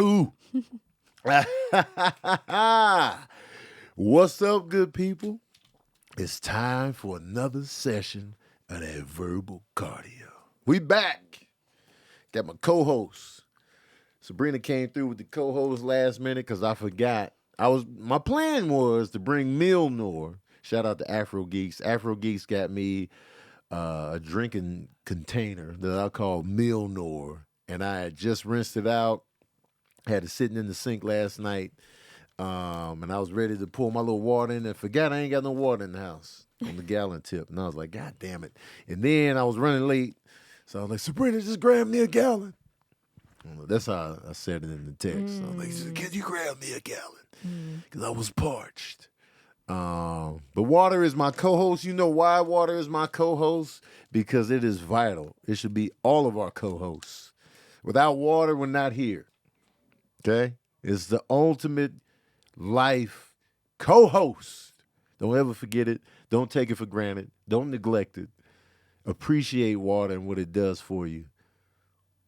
Ooh. What's up, good people? It's time for another session of that verbal cardio. We back. Got my co-host. Sabrina came through with the co-host last minute because I forgot. My plan was to bring Milnor. Shout out to Afro Geeks. Afro Geeks got me a drinking container that I call Milnor, and I had just rinsed it out. Had it sitting in the sink last night, and I was ready to pour my little water in and forgot I ain't got no water in the house on the gallon tip. And I was like, God damn it. And then I was running late, so I was like, Sabrina, just grab me a gallon. That's how I said it in the text. I was like, can you grab me a gallon? Because I was parched. But water is my co-host. You know why water is my co-host? Because it is vital. It should be all of our co-hosts. Without water, we're not here. Okay? It's the ultimate life co-host. Don't ever forget it. Don't take it for granted. Don't neglect it. Appreciate water and what it does for you.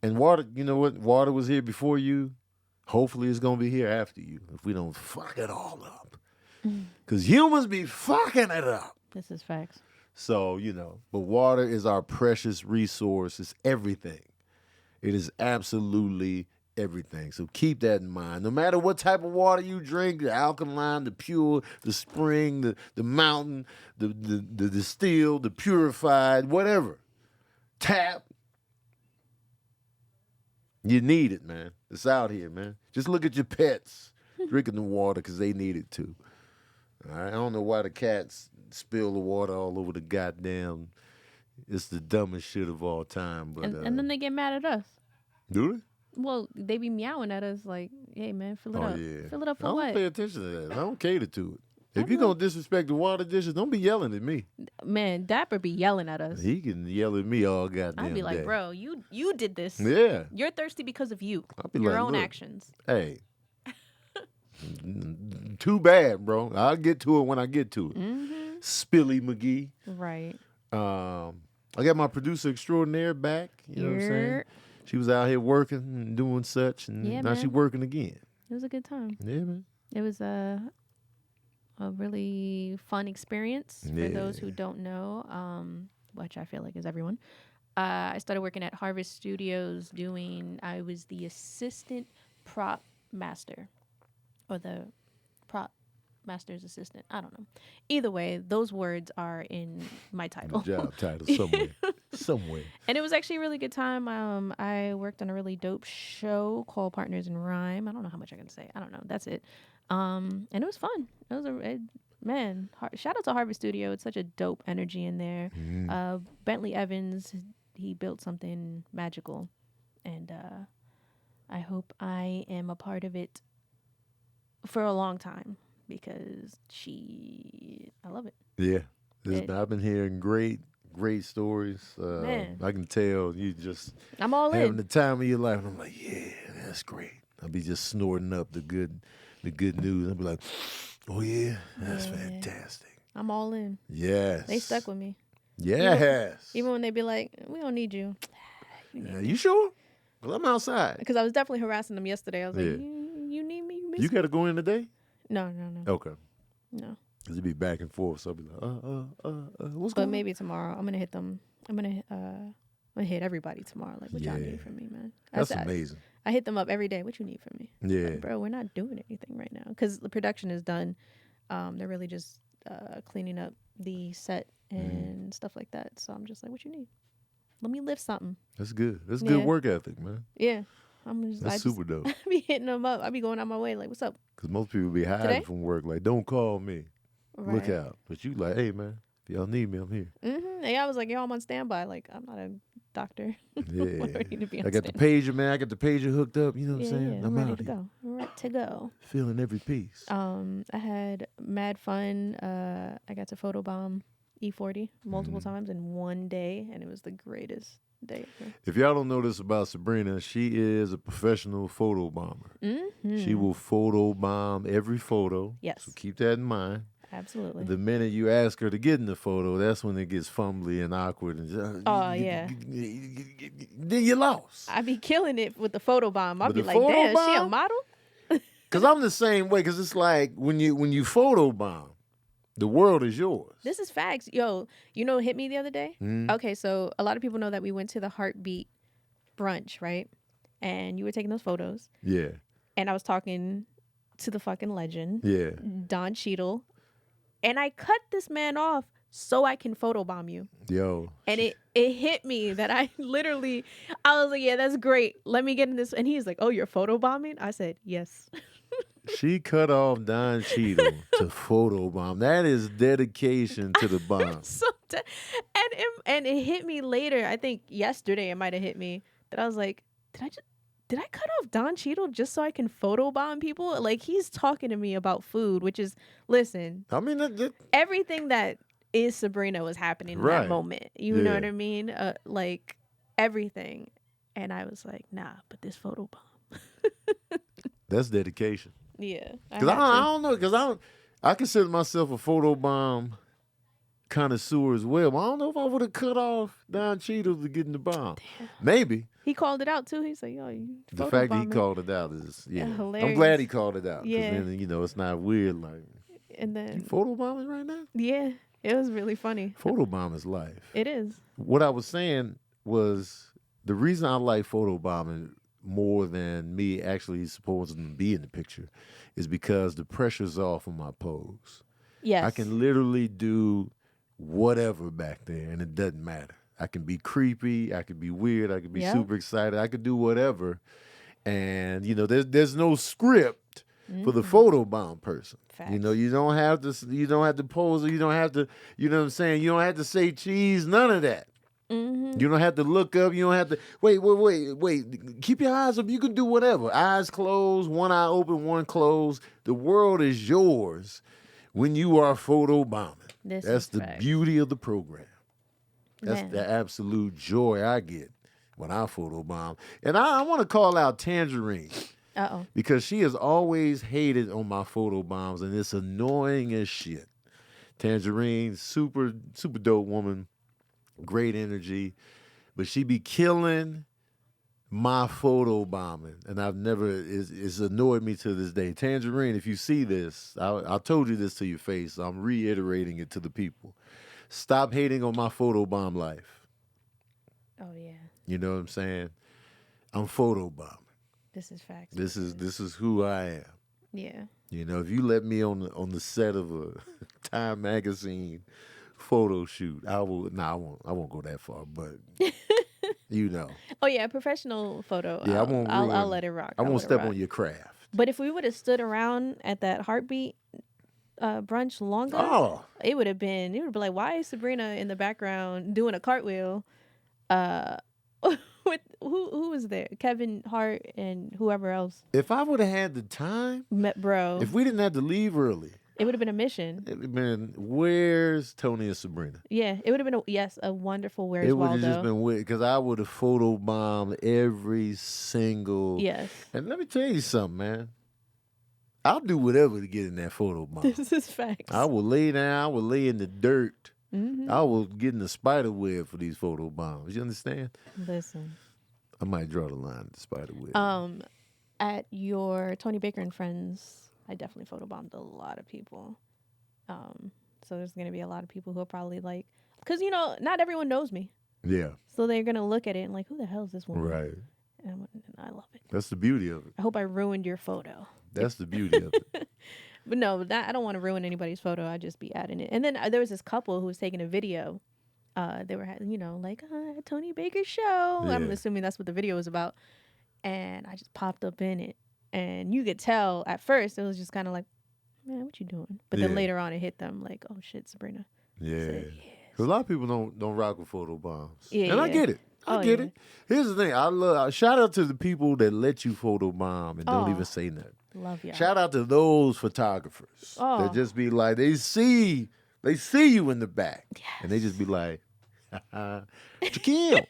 And water, you know what? Water was here before you. Hopefully it's going to be here after you if we don't fuck it all up. Because humans be fucking it up. This is facts. So, but water is our precious resource. It's everything. It is absolutely everything. So keep that in mind. No matter what type of water you drink, the alkaline, the pure, the spring, the mountain, the distilled, the purified, whatever. Tap. You need it, man. It's out here, man. Just look at your pets drinking the water because they need it too. All right? I don't know why the cats spill the water all over the goddamn. It's the dumbest shit of all time. But and then they get mad at us. Do they? Well, they be meowing at us like, hey, man, fill it up. Yeah. Fill it up for I don't what? pay attention to that. I don't cater to it. If you're going to disrespect the water dishes, don't be yelling at me. Man, Dapper be yelling at us. He can yell at me all goddamn I'd be like, day. bro, you did this. Yeah. You're thirsty because of you. I'll be Your like, own look, actions. Hey. Too bad, bro. I'll get to it when I get to it. Mm-hmm. Spilly McGee. Right. I got my producer extraordinaire back. You know what I'm saying? She was out here working and doing such, and now she's working again. It was a good time. Yeah, man. It was a really fun experience for those who don't know, which I feel like is everyone. I started working at Harvest Studios I was the assistant prop master, or the prop master's assistant. I don't know. Either way, those words are in my title. Good job title somewhere. And it was actually a really good time. I worked on a really dope show called Partners in Rhyme. I don't know how much I can say. I don't know. That's it. And it was fun. It was shout out to Harvest Studio. It's such a dope energy in there. Bentley Evans, he built something magical, and I hope I am a part of it for a long time because I love it. Yeah. I've been hearing great stories. I can tell you just I'm all having in. the time of your life. And I'm like, yeah, that's great. I'll be just snorting up the good news. I'll be like, oh yeah, that's fantastic. I'm all in. Yes. They stuck with me. Yes. Even when they be like, we don't need you. You sure? Well, I'm outside. Because I was definitely harassing them yesterday. I was like, you need me? You miss You me? got to go in today? No. Okay. No. Because it'd be back and forth. So I'll be like, what's going on? But maybe tomorrow. I'm going to hit them. I'm going to hit everybody tomorrow. Like, what y'all need from me, man? That's amazing. I hit them up every day. What you need from me? Yeah. Like, bro, we're not doing anything right now. Because the production is done. They're really just cleaning up the set and stuff like that. So I'm just like, what you need? Let me lift something. That's good. That's good work ethic, man. Yeah. That's super dope. I be hitting them up. I be going out my way like, what's up? Because most people be hiding from work. Like, don't call me. Right. Look out. But you like, hey, man, if y'all need me, I'm here. Mm-hmm. And I was like, yo, I'm on standby. Like, I'm not a doctor. Yeah. I got the pager, man. I got the pager hooked up. You know what I'm saying? Yeah, I'm ready to go. Ready to go. Feeling every piece. I had mad fun. I got to photobomb E40 multiple times in one day, and it was the greatest day ever. If y'all don't know this about Sabrina, she is a professional photo bomber. Mm-hmm. She will photo bomb every photo. Yes. So keep that in mind. Absolutely. The minute you ask her to get in the photo, that's when it gets fumbly and awkward. And Yeah. Then you lost. I be killing it with the photobomb. I'll With be the like, damn, she a photobomb? model? Because I'm the same way. Because it's like when you photobomb, the world is yours. This is facts. Yo, you know what hit me the other day? Mhm. Okay, so a lot of people know that we went to the Heartbeat brunch, right? And you were taking those photos. Yeah. And I was talking to the fucking legend, Yeah. Don Cheadle. And I cut this man off so I can photobomb you. Yo. And it hit me that I was like, yeah, that's great. Let me get in this. And he's like, oh, you're photobombing? I said, yes. She cut off Don Cheadle to photobomb. That is dedication to the bomb. And it hit me later. I think yesterday it might have hit me that I was like, did I cut off Don Cheadle just so I can photobomb people? Like, he's talking to me about food, which is, listen, I mean, everything that is Sabrina was happening in that moment. You know what I mean? Like, everything. And I was like, nah, but this photobomb. that's dedication. Yeah. Because I don't know. Because I consider myself a photobomb connoisseur as well. But I don't know if I would have cut off Don Cheadle to get in the bomb. Damn. Maybe. He called it out too. He's like, yo, you the fact that he called it out is hilarious. I'm glad he called it out. Yeah. Then, it's not weird. Like, and then you photobombing right now? Yeah. It was really funny. Photobomb is life. It is. What I was saying was the reason I like photobombing more than me actually supposed to be in the picture is because the pressure's off on my pose. Yes. I can literally do whatever back there, and it doesn't matter. I can be creepy. I can be weird. I can be super excited. I could do whatever. And, there's no script for the photobomb person. Facts. You don't have to pose, or you don't have to, you know what I'm saying? You don't have to say cheese, none of that. Mm-hmm. You don't have to look up. You don't have to, wait. Keep your eyes up. You can do whatever. Eyes closed, one eye open, one closed. The world is yours when you are photobombing. That's the beauty of the program. That's the absolute joy I get when I photobomb. And I want to call out Tangerine. Uh-oh. Because she has always hated on my photobombs, and it's annoying as shit. Tangerine, super, super dope woman, great energy, but she be killing my photobombing, and it's annoyed me to this day. Tangerine, if you see this, I told you this to your face, so I'm reiterating it to the people. Stop hating on my photobomb life. Oh, yeah. You know what I'm saying? I'm photobombing. This is facts. This is who I am. Yeah. If you let me on the set of a Time magazine photo shoot, I won't go that far, but Oh yeah, professional photo. Yeah, I'll let it rock. I won't step on your craft. But if we would have stood around at that Heartbeat brunch longer, it would be like, why is Sabrina in the background doing a cartwheel? With who was there? Kevin Hart and whoever else. If I would have had the time, bro. If we didn't have to leave early, it would have been a mission. It would have been, where's Tony and Sabrina? Yeah, it would have been a wonderful where's Waldo. It would have just been weird because I would have photobombed every single. Yes. And let me tell you something, man. I'll do whatever to get in that photobomb. This is facts. I will lay down. I will lay in the dirt. Mm-hmm. I will get in the spider web for these photobombs. You understand? Listen. I might draw the line at the spider web. At your Tony Baker and Friends, I definitely photobombed a lot of people. So there's going to be a lot of people who are probably like, because, not everyone knows me. Yeah. So they're going to look at it and like, who the hell is this woman? Right. And I love it. That's the beauty of it. I hope I ruined your photo. That's the beauty of it. But no, I don't want to ruin anybody's photo. I'd just be adding it. And then there was this couple who was taking a video. They were, Tony Baker's show. Yeah. I'm assuming that's what the video was about. And I just popped up in it. And you could tell at first it was just kind of like, man, what you doing? But then later on it hit them like, oh shit, Sabrina. Yeah. Because a lot of people don't rock with photobombs. Yeah. And I get it. I get it. Here's the thing. Shout out to the people that let you photobomb and don't even say nothing. Love y'all. Shout out to those photographers that just be like, they see you in the back. Yes. And they just be like, Chiquille.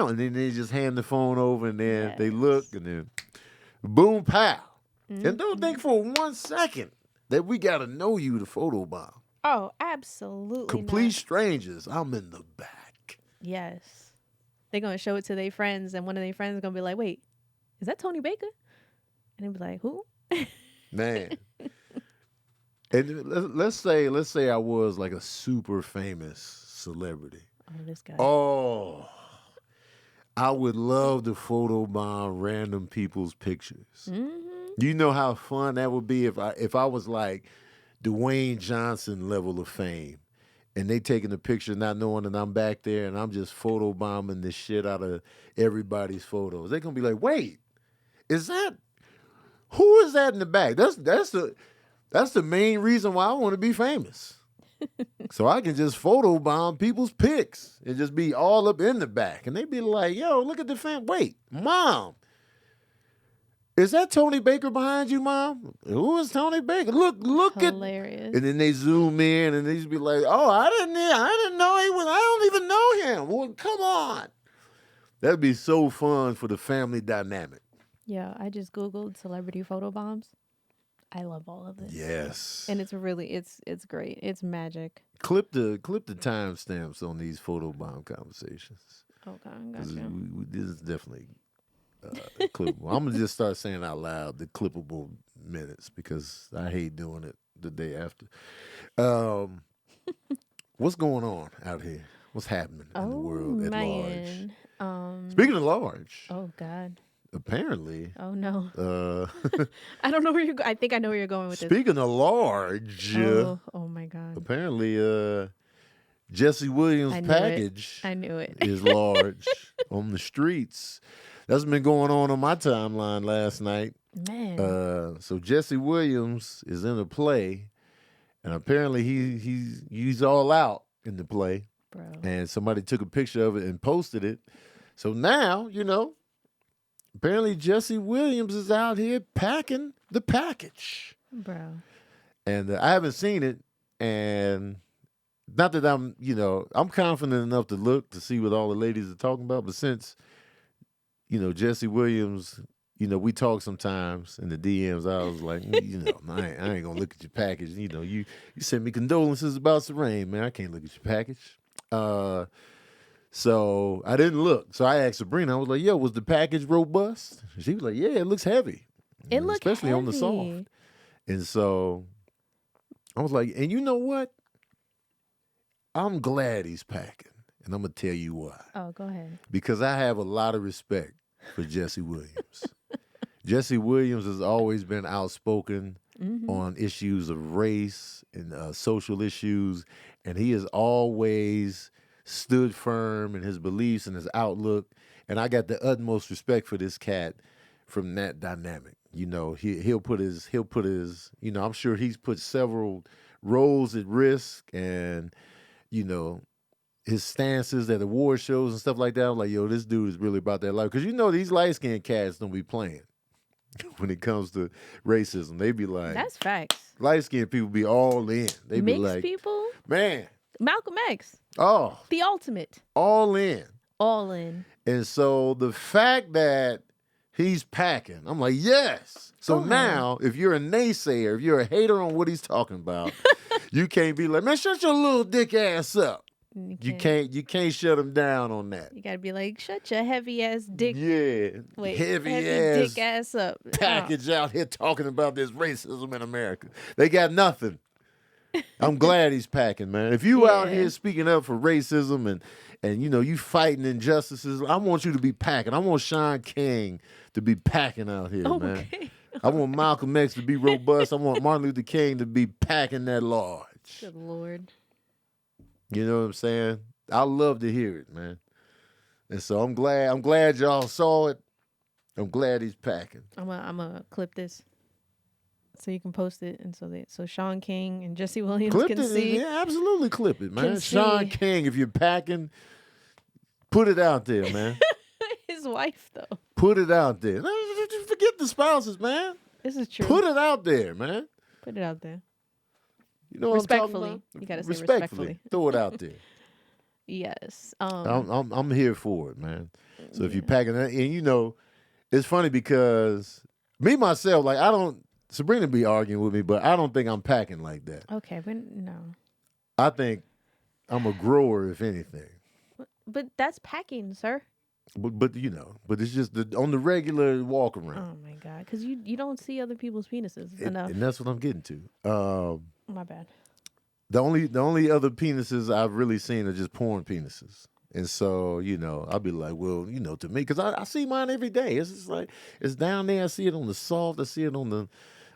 And then they just hand the phone over and then they look and then boom, pow. Mm-hmm. And don't think for 1 second that we got to know you to photobomb. Oh, absolutely Complete not. strangers. I'm in the back. Yes. They're going to show it to their friends, and one of their friends is going to be like, wait, is that Tony Baker? And they'll be like, who? Man. And let's say I was like a super famous celebrity. Oh, this guy. Oh, I would love to photobomb random people's pictures. Mm-hmm. You know how fun that would be if I was like Dwayne Johnson level of fame, and they taking the picture not knowing that I'm back there, and I'm just photobombing the shit out of everybody's photos. They're gonna be like, "Wait, who is that in the back?" That's the main reason why I want to be famous. So I can just photobomb people's pics and just be all up in the back. And they be like, yo, look at the fan. Wait, Mom, is that Tony Baker behind you, Mom? Who is Tony Baker? Look Hilarious. And then they zoom in and they just be like, oh, I didn't know he was, I don't even know him. Well, come on. That'd be so fun for the family dynamic. Yeah, I just Googled celebrity photobombs. I love all of this. Yes. And it's really, it's great. It's magic. Clip the timestamps on these photobomb conversations. Okay, 'Cause gotcha. this is definitely clippable. I'm gonna just start saying out loud the clippable minutes because I hate doing it the day after. What's going on out here? What's happening in the world at large? Speaking of large, Oh God. apparently. Oh no. Uh, I don't know where you're going. I think I know where you're going with this. speaking of large, Oh my God. apparently Jessie Williams' I knew package I knew it. is large on the streets. That's been going on my timeline last night. Man. So Jessie Williams is in a play, and apparently he's all out in the play. Bro. And somebody took a picture of it and posted it. So now, apparently Jessie Williams is out here packing the package. Bro. And I haven't seen it, and not that I'm confident enough to look to see what all the ladies are talking about, but since, Jessie Williams, we talk sometimes in the DMs, I was like, I ain't gonna look at your package. You sent me condolences about Raimi, man. I can't look at your package. So I didn't look. So I asked Sabrina, I was like, yo, was the package robust? She was like, yeah, it looks heavy. It looked especially on the heavy. soft. And so I was like, and you know what? I'm glad he's packing. And I'm going to tell you why. Oh, go ahead. Because I have a lot of respect for Jessie Williams. Jessie Williams has always been outspoken on issues of race and social issues. And he has always stood firm in his beliefs and his outlook. And I got the utmost respect for this cat from that dynamic. He'll put his, I'm sure he's put several roles at risk, and, his stances at award shows and stuff like that. I'm like, yo, this dude is really about that life. Because these light-skinned cats don't be playing when it comes to racism. They be like, That's facts. light-skinned people be all in. They be Mixed like, people? man, Malcolm X. oh, The ultimate. all in. All in. And so the fact that he's packing, I'm like, yes. So Go ahead. now, if you're a naysayer, if you're a hater on what he's talking about, you can't be like, man, shut your little dick ass up. You can't shut him down on that. You gotta be like, shut your heavy ass dick. Yeah. Wait, heavy dick ass up. package out here talking about this racism in America. They got nothing. I'm glad he's packing, man. If you out here speaking up for racism and you fighting injustices, I want you to be packing. I want Sean King to be packing out here, man. I want Malcolm X to be robust. I want Martin Luther King to be packing that large. Good Lord. You know what I'm saying? I love to hear it, man. And so I'm glad y'all saw it. I'm glad he's packing. I'm gonna clip this so you can post it, and so Sean King and Jessie Williams Clip can it, see. yeah, absolutely clip it, man. Can Sean see. King, if you're packing, put it out there, man. His wife, though. Put it out there. No, forget the spouses, man. This is true. Put it out there, man. Put it out there. You know what I'm talking Respectfully. about? You gotta say respectfully. Throw it out there. Yes. I'm here for it, man. So if you're packing that, and it's funny because me myself, like I don't Sabrina be arguing with me, but I don't think I'm packing like that. Okay, but no. I think I'm a grower, if anything. But that's packing, sir. But it's just on the regular walk around. Oh my god, because you don't see other people's penises enough. And that's what I'm getting to. My bad. The only other penises I've really seen are just porn penises. And so, I'll be like, well, to me, because I see mine every day. It's just like, it's down there. I see it on the soft. I see it on the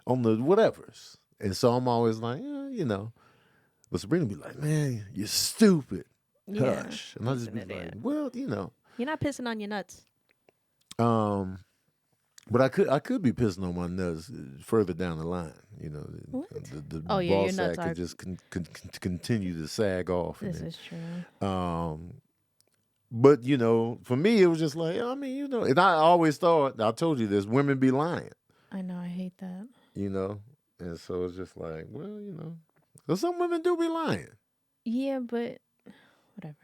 whatevers. And so I'm always like, But Sabrina be like, man, you're stupid. Yeah, Hush. And I just be like, well, You're not pissing on your nuts. But I could be pissing on my nuts further down the line. The ball your sack nuts are... could just continue to sag off. This is true. But for me, it was just like, and I always thought, I told you this, women be lying. I know, I hate that. And so it's just like, well, so some women do be lying. Yeah, but whatever.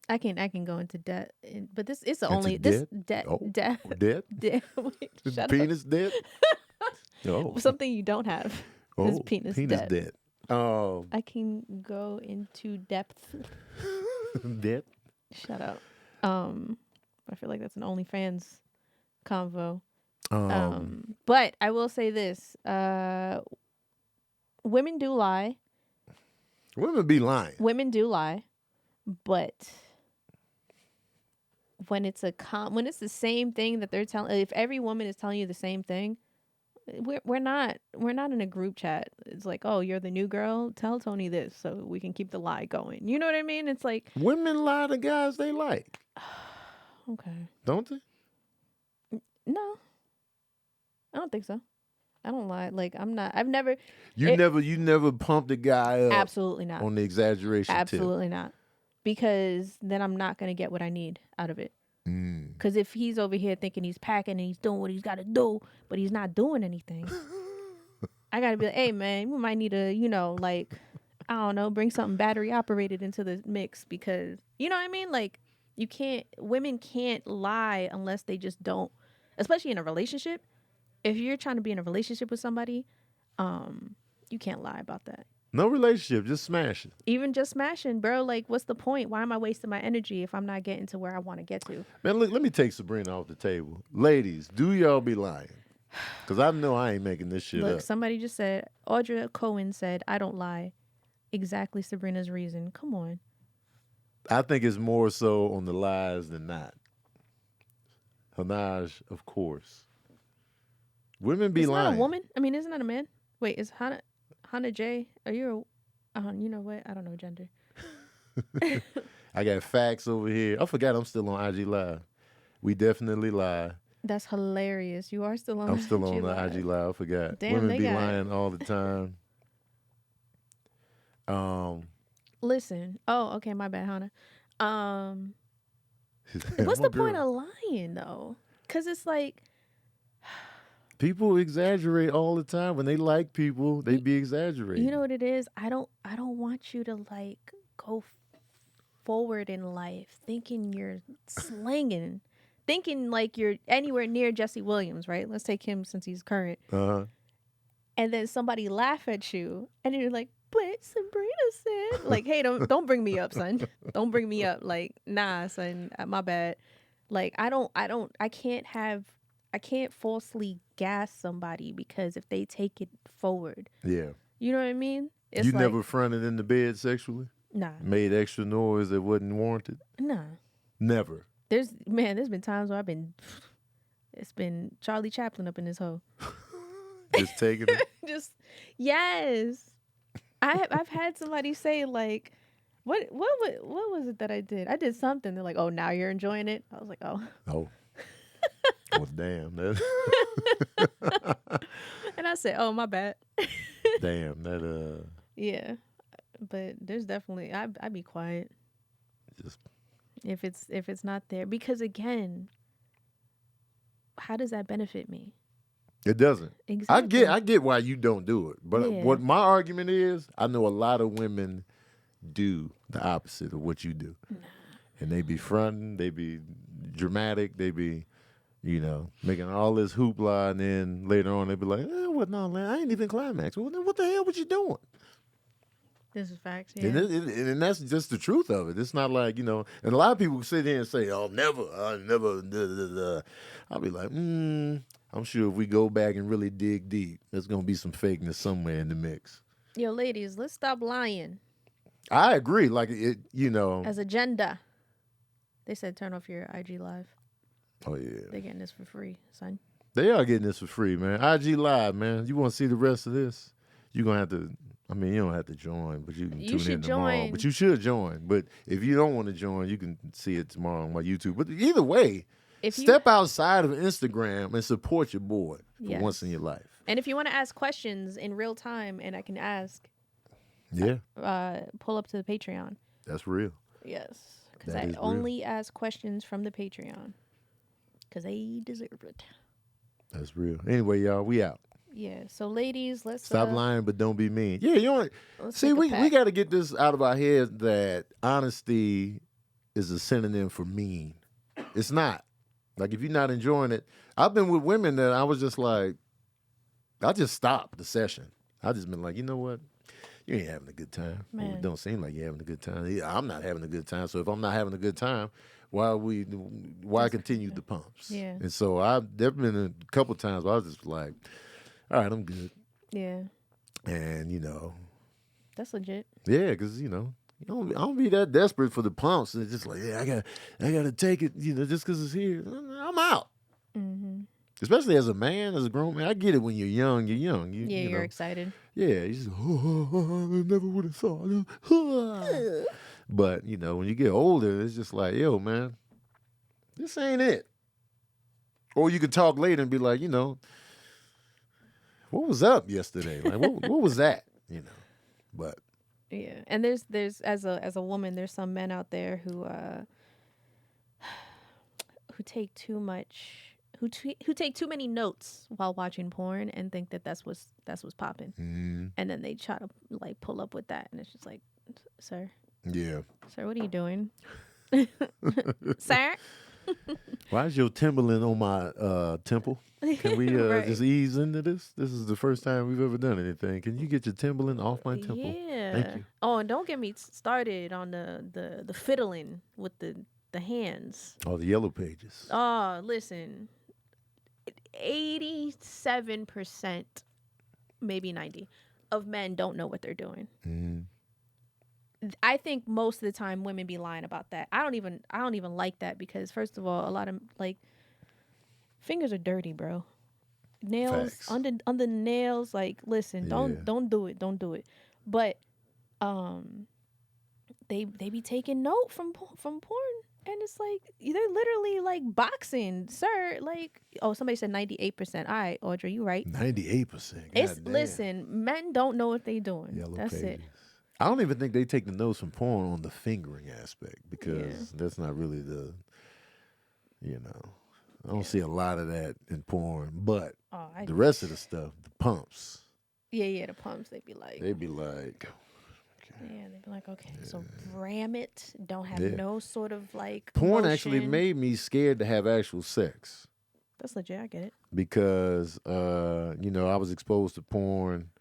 I can go into debt, but this is the only this debt. Debt? Wait, shut penis up. debt? Oh, something you don't have. Is penis debt. I can go into depth. Debt? Shut up. I feel like that's an OnlyFans convo. But I will say this: women do lie. Women be lying. Women do lie, but when it's when it's the same thing that they're telling, if every woman is telling you the same thing, we're not in a group chat. It's like, oh, you're the new girl. Tell Tony this so we can keep the lie going. You know what I mean? It's like women lie to guys they like. Okay. Don't they? No, I don't think so. I don't lie. Like I've never. You never pumped a guy up. Absolutely not. On the exaggeration. Absolutely not. Because then I'm not gonna get what I need out of it. Because if he's over here thinking he's packing and he's doing what he's got to do, but he's not doing anything, I gotta be like, hey man, we might need to, like, I don't know, bring something battery operated into the mix, because you know what I mean. Like, women can't lie unless they just don't, especially in a relationship. If you're trying to be in a relationship with somebody, you can't lie about that. No relationship, just smashing. Even just smashing, bro. Like, what's the point? Why am I wasting my energy if I'm not getting to where I want to get to? Man, look, let me take Sabrina off the table. Ladies, do y'all be lying? Because I know I ain't making this shit up. Look, somebody just said, Audra Cohen said, I don't lie. Exactly Sabrina's reason. Come on. I think it's more so on the lies than not. Hanaj, of course. Women be lying. Isn't that a woman? I mean, isn't that a man? Wait, is Hannah J? Are you you know what? I don't know gender. I got facts over here. I forgot I'm still on IG Live. We definitely lie. That's hilarious. You are still on I'm still IG on the Live. IG Live. I forgot. Damn, women be lying all the time. Listen. Oh, okay, my bad, Hannah. What's the point of lying though? Because it's like, people exaggerate all the time. When they like people, they be exaggerating. You know what it is? I don't want you to like go forward in life thinking you're slanging, thinking like you're anywhere near Jessie Williams, right? Let's take him since he's current. Uh-huh. And then somebody laugh at you, and you're like, "But Sabrina said, like, hey, don't bring me up, son. Don't bring me up. Like, nah, son, my bad. Like, I can't falsely gas somebody because if they take it forward. Yeah. You know what I mean? It's you like, never fronted in the bed sexually? Nah. Made extra noise that wasn't warranted? Nah. Never. There's been times where it's been Charlie Chaplin up in this hole. Just taking it? Yes. I've had somebody say like, what was it that I did? I did something. They're like, oh, now you're enjoying it? I was like, oh. Oh. Well, damn. And I said, oh, my bad. Damn, that Yeah. But there's definitely I'd be quiet. Just if it's not there. Because again, how does that benefit me? It doesn't. Exactly. I get why you don't do it. But what my argument is, I know a lot of women do the opposite of what you do. Nah. And they be fronting, they be dramatic, they be making all this hoopla, and then later on they be like, "What? No, man, I ain't even climax. Well, then what the hell was you doing?" This is facts. Yeah. And that's just the truth of it. It's not like, and a lot of people sit here and say, "Oh, never, I never." Da, da, da. I'll be like, I'm sure if we go back and really dig deep, there's gonna be some fakeness somewhere in the mix. Yo, ladies, let's stop lying. I agree. Like As agenda. They said turn off your IG live. Oh yeah. They're getting this for free, son. They are getting this for free, man. IG live, man. You want to see the rest of this? You're gonna have to. I mean, you don't have to join, but you can tune in tomorrow. But you should join. But if you don't want to join, you can see it tomorrow on my YouTube. But either way, step outside of Instagram and support your boy for once in your life. And if you want to ask questions in real time, and I can ask, pull up to the Patreon. That's real. Yes, because I only ask questions from the Patreon because they deserve it. That's real. Anyway, y'all, we out. Yeah. So, ladies, let's stop lying, but don't be mean. Yeah, you know. See, we got to get this out of our heads that honesty is a synonym for mean. It's not. Like, if you're not enjoying it, I've been with women that I was just like, I just stopped the session. I just been like, you know what? You ain't having a good time. Well, it don't seem like you're having a good time. Yeah, I'm not having a good time. So if I'm not having a good time, why continue the pumps? Yeah. And so there've been a couple times where I was just like, all right, I'm good. Yeah. And, that's legit. Yeah, because, I don't be that desperate for the pumps. And it's just like, yeah, I got to take it, just because it's here. I'm out. Mm-hmm. Especially as a man, as a grown man. I get it when you're young. You're young. You're excited. Yeah, you just, I never would have thought. But, when you get older, it's just like, yo, man, this ain't it. Or you could talk later and be like, what was up yesterday? Like, what was that? But yeah, and there's as a woman, there's some men out there who take too much, who take too many notes while watching porn and think that that's what's popping, and then they try to like pull up with that, and it's just like, sir, what are you doing, sir? Why is your Timberland on my temple? Can we just ease into this? This is the first time we've ever done anything. Can you get your Timberland off my temple? Yeah. Thank you. Oh, and don't get me started on the fiddling with the hands. Oh, the yellow pages. Oh, listen. 87%, maybe 90%, of men don't know what they're doing. Mm. I think most of the time women be lying about that. I don't even like that because first of all, a lot of like fingers are dirty, bro. Nails under nails, like listen, don't do it. But they be taking note from porn, and it's like they're literally like boxing, sir. Like, oh, somebody said 98%. All right, Audrey, you right. 98%. Listen, men don't know what they doing. Yellow That's pages. it. I don't even think they take the notes from porn on the fingering aspect because that's not really the, I don't see a lot of that in porn. But the rest of the stuff, the pumps. Yeah, the pumps, they be like. Okay. Yeah, they'd be like, okay, so ram it. Don't have no sort of like porn motion. actually made me scared to have actual sex. That's legit, I get it. Because, I was exposed to porn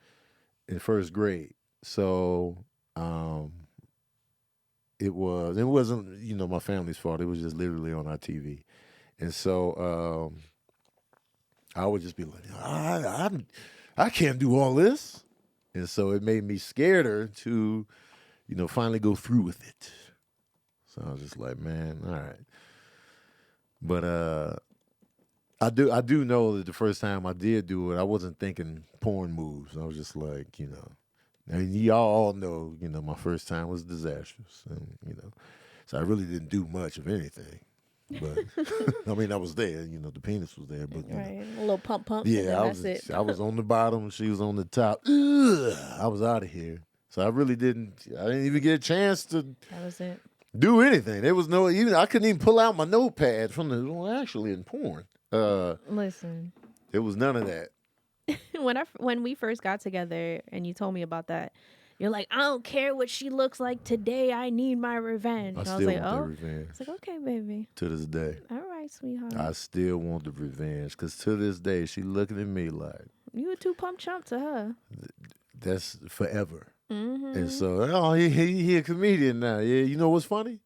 in first grade. So it wasn't my family's fault. It was just literally on our TV, and so I would just be like, I can't do all this, and so it made me scareder to finally go through with it. So I was just like, man, all right. But I do know that the first time I did do it, I wasn't thinking porn moves. I was just like, I mean, y'all all know, my first time was disastrous, and so I really didn't do much of anything. But I mean, I was there, the penis was there, but right, a little pump. Yeah, I was on the bottom, she was on the top. Ugh, I was out of here, so I didn't even get a chance to. That was it. Do anything. There was I couldn't even pull out my notepad actually in porn. Listen, there was none of that. When we first got together and you told me about that, You're like, I don't care what she looks like today. I need my revenge. I And I still was like, want that oh. revenge. It's like, okay, baby. To this day. All right, sweetheart. I still want the revenge. Because to this day, she looking at me like. You a 2-pump chump to her. That's forever. Mm-hmm. And so, oh, he a comedian now. Yeah, you know what's funny?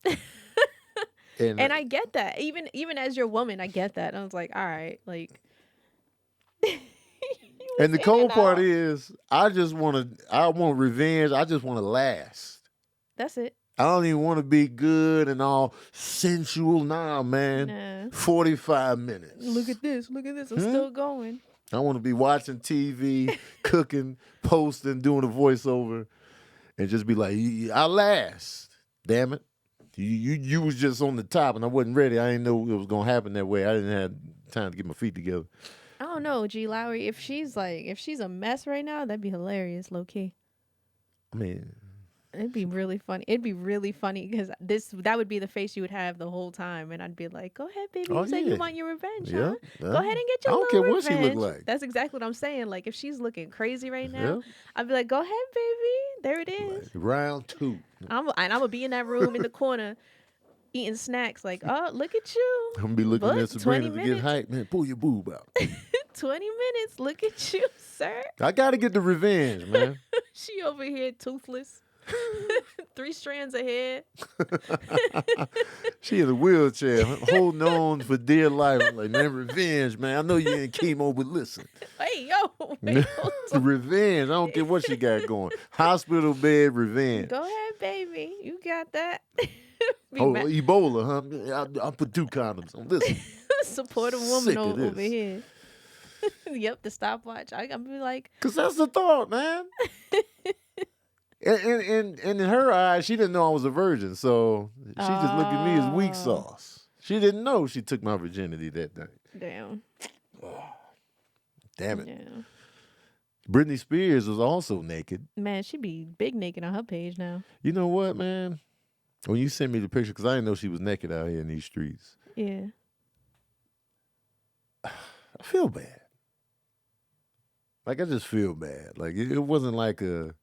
And I get that. Even as your woman, I get that. And I was like, all right, like. And the cold part is, I want revenge. I just want to last. That's it. I don't even want to be good and all sensual. Nah, man. Nah. 45 minutes. Look at this. I'm still going. I want to be watching TV, cooking, posting, doing a voiceover, and just be like, I last. Damn it. You was just on the top, and I wasn't ready. I didn't know it was going to happen that way. I didn't have time to get my feet together. I don't know, G. Lowry. If she's a mess right now, that'd be hilarious, low key. I mean, it'd be really funny. It'd be really funny because that would be the face you would have the whole time, and I'd be like, "Go ahead, baby. You said you want your revenge, huh? Go ahead and get your. I don't care what she look like. That's exactly what I'm saying. Like if she's looking crazy right now, I'd be like, "Go ahead, baby. There it is. Round 2." I'm gonna be in that room in the corner. Eating snacks like, oh, look at you. I'm going to be looking at Sabrina to get hype. Man, pull your boob out. 20 minutes. Look at you, sir. I got to get the revenge, man. She over here toothless. 3 strands of hair. She in a wheelchair, holding on for dear life. I'm like, man, revenge, man. I know you in chemo, but listen. Hey, yo. Wait, revenge. I don't care what she got going. Hospital bed, revenge. Go ahead, baby. You got that. Ebola, huh? I'll put 2 condoms on this. Supportive woman over here. Yep, the stopwatch. I'm be like, because that's the thought, man. and in her eyes, she didn't know I was a virgin, so she just looked at me as weak sauce. She didn't know she took my virginity that night. Damn. Oh, damn it. Yeah. Britney Spears was also naked. Man, she be big naked on her page now. You know what, man? When you sent me the picture, because I didn't know she was naked out here in these streets. Yeah. I feel bad. Like, I just feel bad. Like, it wasn't like a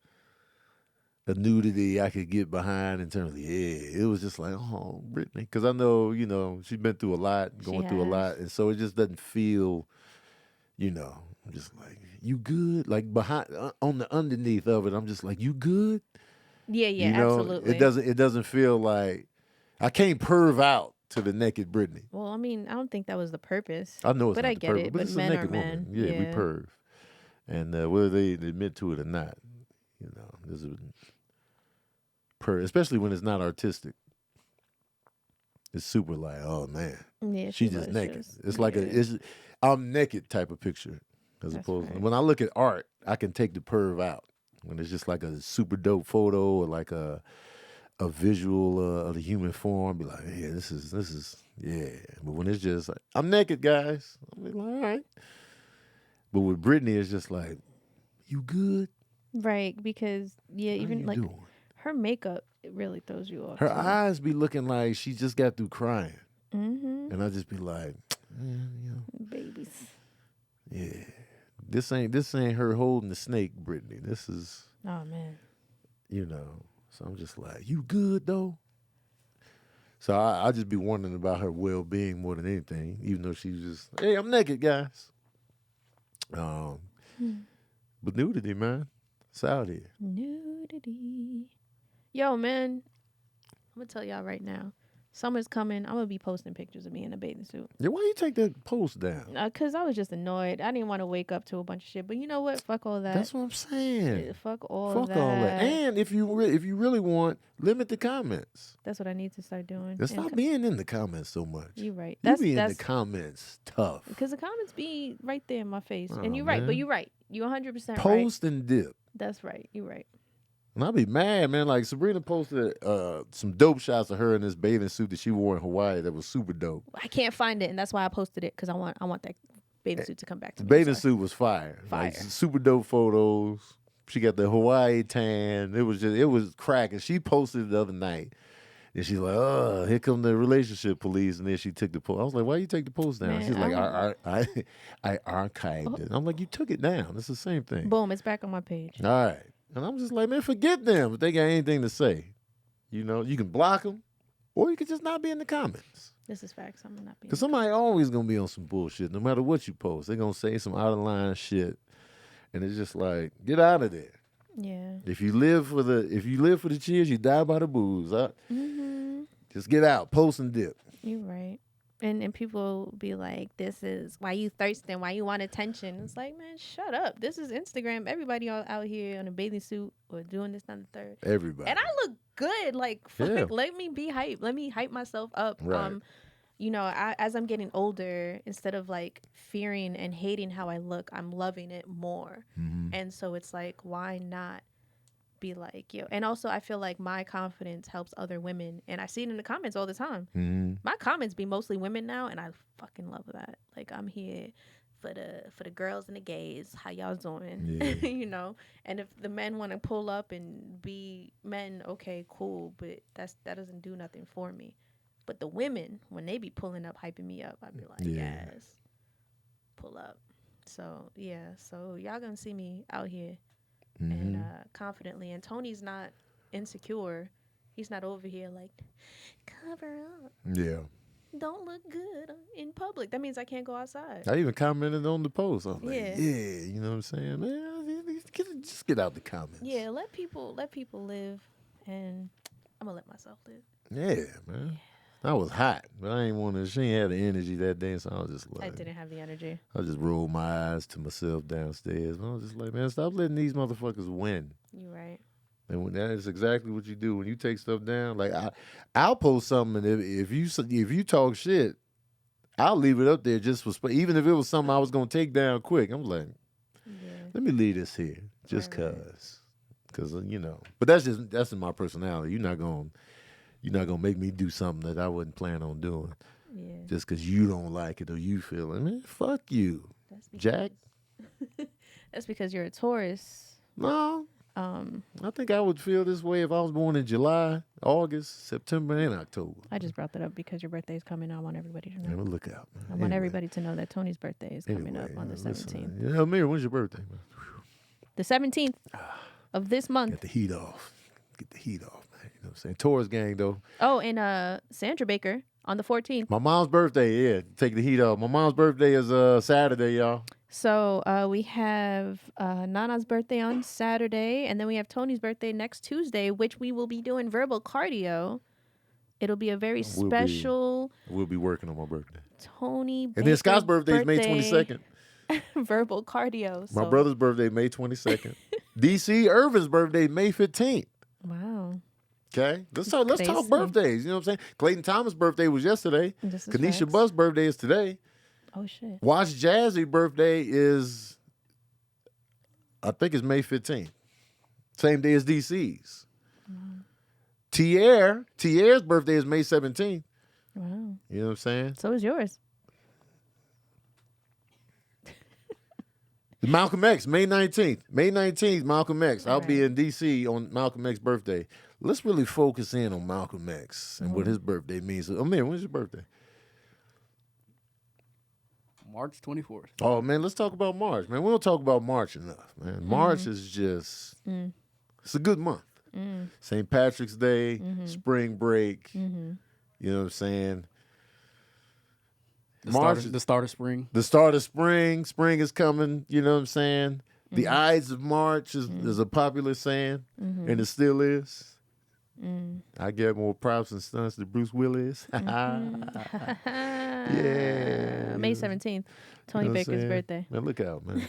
nudity I could get behind in terms of, it was just like, oh, Brittany. Because I know, she's been through a lot, going through a lot. And so it just doesn't feel, I'm just like, you good? Like, behind, on the underneath of it, I'm just like, you good? Yeah, absolutely. It doesn't feel like, I can't perv out to the naked Brittany. Well, I mean, I don't think that was the purpose. I know it's but not I the get purpose, it. but it's men a naked are men. woman. Yeah, we perv. And whether they admit to it or not, this is especially when it's not artistic. It's super like, oh man, she just naked. It's like I'm naked type of picture, as opposed to when I look at art, I can take the perv out. When it's just like a super dope photo or like a visual of the human form, be like, yeah, this is yeah. But when it's just like, I'm naked, guys, I'm like, all right. But with Brittany, it's just like, you good? Right, because even like doing? Her makeup, it really throws you off. Her eyes be looking like she just got through crying. Mm-hmm. And I just be like, babies. Yeah. This ain't her holding the snake, Brittany. This is, oh man. So I'm just like, you good though? So I just be wondering about her well-being more than anything, even though she's just, hey, I'm naked, guys. But nudity, man. It's out here. Nudity. Yo, man. I'm going to tell y'all right now. Summer's coming. I'm going to be posting pictures of me in a bathing suit. Yeah, why you take that post down? Because I was just annoyed. I didn't want to wake up to a bunch of shit. But you know what? Fuck all that. That's what I'm saying. Yeah, fuck all that. And if you really want, limit the comments. That's what I need to start doing. And stop being in the comments so much. You're right. You be in the comments tough. Because the comments be right there in my face. Oh, and you're right. But you're right. You're 100% right. Post and dip. That's right. You're right. And I'll be mad, man. Like, Sabrina posted some dope shots of her in this bathing suit that she wore in Hawaii that was super dope. I can't find it, and that's why I posted it, because I want that bathing suit to come back to me. The bathing suit was fire. Fire. Like, super dope photos. She got the Hawaii tan. It was cracking. She posted it the other night. And she's like, oh, here come the relationship police. And then she took the post. I was like, why you take the post down? Man, she's like, I archived it. I'm like, you took it down. It's the same thing. Boom, it's back on my page. All right. And I'm just like, man, forget them if they got anything to say. You know, you can block them, or you can just not be in the comments. This is facts. I'm not being. Because somebody always going to be on some bullshit, no matter what you post. They're going to say some out of line shit. And it's just like, get out of there. Yeah. If you live for the cheers, you die by the booze. Just get out, post and dip. You're right. And people be like, this is why you thirsting, why you want attention. It's like, man, shut up. This is Instagram. Everybody out here in a bathing suit or doing this, and the third. Everybody. And I look good. Like, fuck, let me be hype. Let me hype myself up. Right. You know, as I'm getting older, instead of like fearing and hating how I look, I'm loving it more. And so it's like, why not be like, yo? And also I feel like my confidence helps other women, and I see it in the comments all the time. My comments be mostly women now, and I fucking love that. Like, I'm here for the girls and the gays. How y'all doing? Yeah. You know. And if the men want to pull up and be men, okay, cool, but that doesn't do nothing for me. But the women, when they be pulling up, hyping me up, I'd be like, yes, pull up. So yeah, so y'all gonna see me out here and confidently. And Tony's not insecure. He's not over here like, cover up. Yeah. Don't look good in public. That means I can't go outside. I even commented on the post. I'm like, Yeah. You know what I'm saying? Man, just get out the comments. Yeah, let people live, and I'm gonna let myself live. Yeah, man. I was hot, but I ain't want to. She ain't had the energy that day, so I was just like, I didn't have the energy. I just rolled my eyes to myself downstairs. And I was just like, man, stop letting these motherfuckers win. You're right. And when that is exactly what you do when you take stuff down. Like I'll post something, and if you talk shit, I'll leave it up there just for even if it was something I was gonna take down quick. I'm like, let me leave this here just cause you know. But that's in my personality. You're not gonna make me do something that I wouldn't plan on doing. Yeah. Just because you don't like it or you feel it. Man, fuck you, Jack. That's because you're a Taurus. No. I think I would feel this way if I was born in July, August, September, and October. I just brought that up because your birthday is coming. I want everybody to know. Man, look out, man. I want everybody to know that Tony's birthday is coming up on the 17th. Yeah, Amir, when's your birthday, man? The 17th of this month. Get the heat off. Man. You know what I'm saying? Taurus gang, though. Oh, and Sandra Baker on the 14th. My mom's birthday, yeah. Take the heat off. My mom's birthday is Saturday, y'all. So we have Nana's birthday on Saturday, and then we have Tony's birthday next Tuesday, which we will be doing verbal cardio. It'll be a very special. We'll be working on my birthday. Tony Baker and then Scott's birthday is May 22nd. Verbal cardio. My brother's birthday May 22nd. DC Irvin's birthday May 15th. Wow. Okay, let's talk birthdays. You know what I'm saying? Clayton Thomas' birthday was yesterday. Kanisha Buss' birthday is today. Oh shit. Watch Jazzy's birthday is, I think it's May 15th. Same day as DC's. Wow. Tier's birthday is May 17th. Wow. You know what I'm saying? So is yours. Malcolm X, May 19th. May 19th, Malcolm X. I'll be in DC on Malcolm X's birthday. Let's really focus in on Malcolm X and what his birthday means. Amir, when's your birthday? March 24th. Oh, man, let's talk about March, man. We don't talk about March enough, man. March is just, it's a good month. St. Patrick's Day, spring break, you know what I'm saying? The start of spring. The start of spring. Spring is coming, you know what I'm saying? The Ides of March is a popular saying, and it still is. I get more props and stunts than Bruce Willis. Yeah. May 17th, Tony Baker's birthday. Man, look out, man.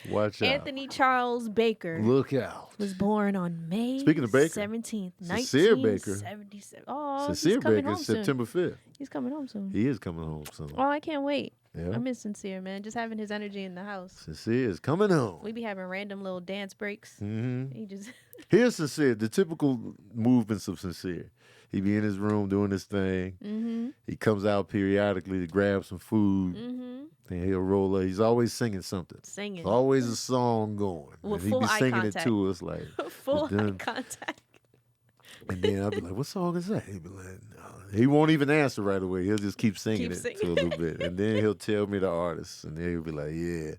Watch out. Anthony Charles Baker. Look out. Was born on May Speaking of Baker, 17th, Sincere Baker. 1977. Oh, Sincere Baker is September 5th. He's coming home soon. He is coming home soon. Oh, I can't wait. Yeah. I miss Sincere, man. Just having his energy in the house. Sincere is coming home. We be having random little dance breaks. He just Here's Sincere, the typical movements of Sincere. He be in his room doing his thing. He comes out periodically to grab some food. And he'll roll up. He's always singing something. Singing. There's always a song going. With and full he'd be singing contact. it to us like full eye contact. And then I'll be like, what song is that? He'd be like, no. He won't even answer right away. He'll just keep singing it for a little bit. And then he'll tell me the artist. And then he'll be like, yeah.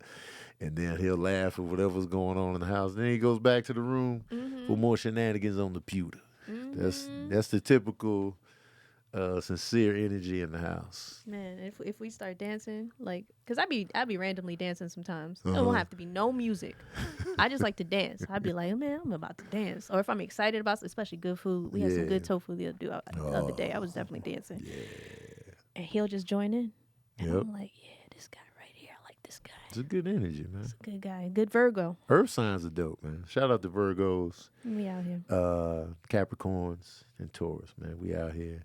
And then he'll laugh at whatever's going on in the house. Then he goes back to the room for more shenanigans on the pewter. That's the typical sincere energy in the house. Man, if we start dancing, like, cause I be randomly dancing sometimes. It won't have to be no music. I just like to dance. I'd be like, man, I'm about to dance. Or if I'm excited about, especially good food. We had some good tofu the other day. I was definitely dancing. Yeah. And he'll just join in. And I'm like, yeah, this guy right here, I like this guy. It's a good energy, man. It's a good guy, good Virgo. Earth signs are dope, man. Shout out to Virgos, We out here. Capricorns, and Taurus, man. We out here.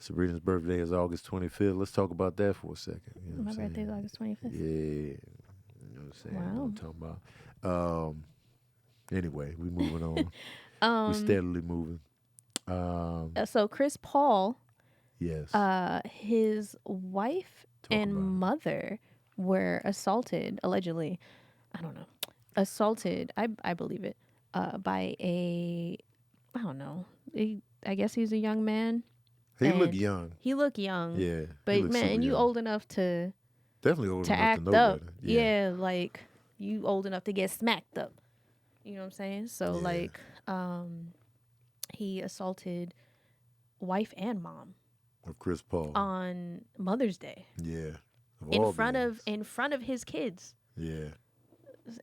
Sabrina's birthday is August 25th. Let's talk about that for a second. You know My what I'm birthday's saying? August 25th. Yeah. You know what I'm saying? Wow. You know what I'm talking about. Anyway, we moving on. We steadily moving. So Chris Paul, Yes. his wife and mother were assaulted, allegedly. I don't know. Assaulted, I believe it, by I don't know. I guess he's a young man. He and looked young. He looked young. Yeah. he But looked man, super and you young. old enough to Definitely old enough act to know up. better. Yeah, like you old enough to get smacked up. You know what I'm saying? So like he assaulted wife and mom Of Chris Paul. on Mother's Day. Yeah. In front of his kids. Yeah.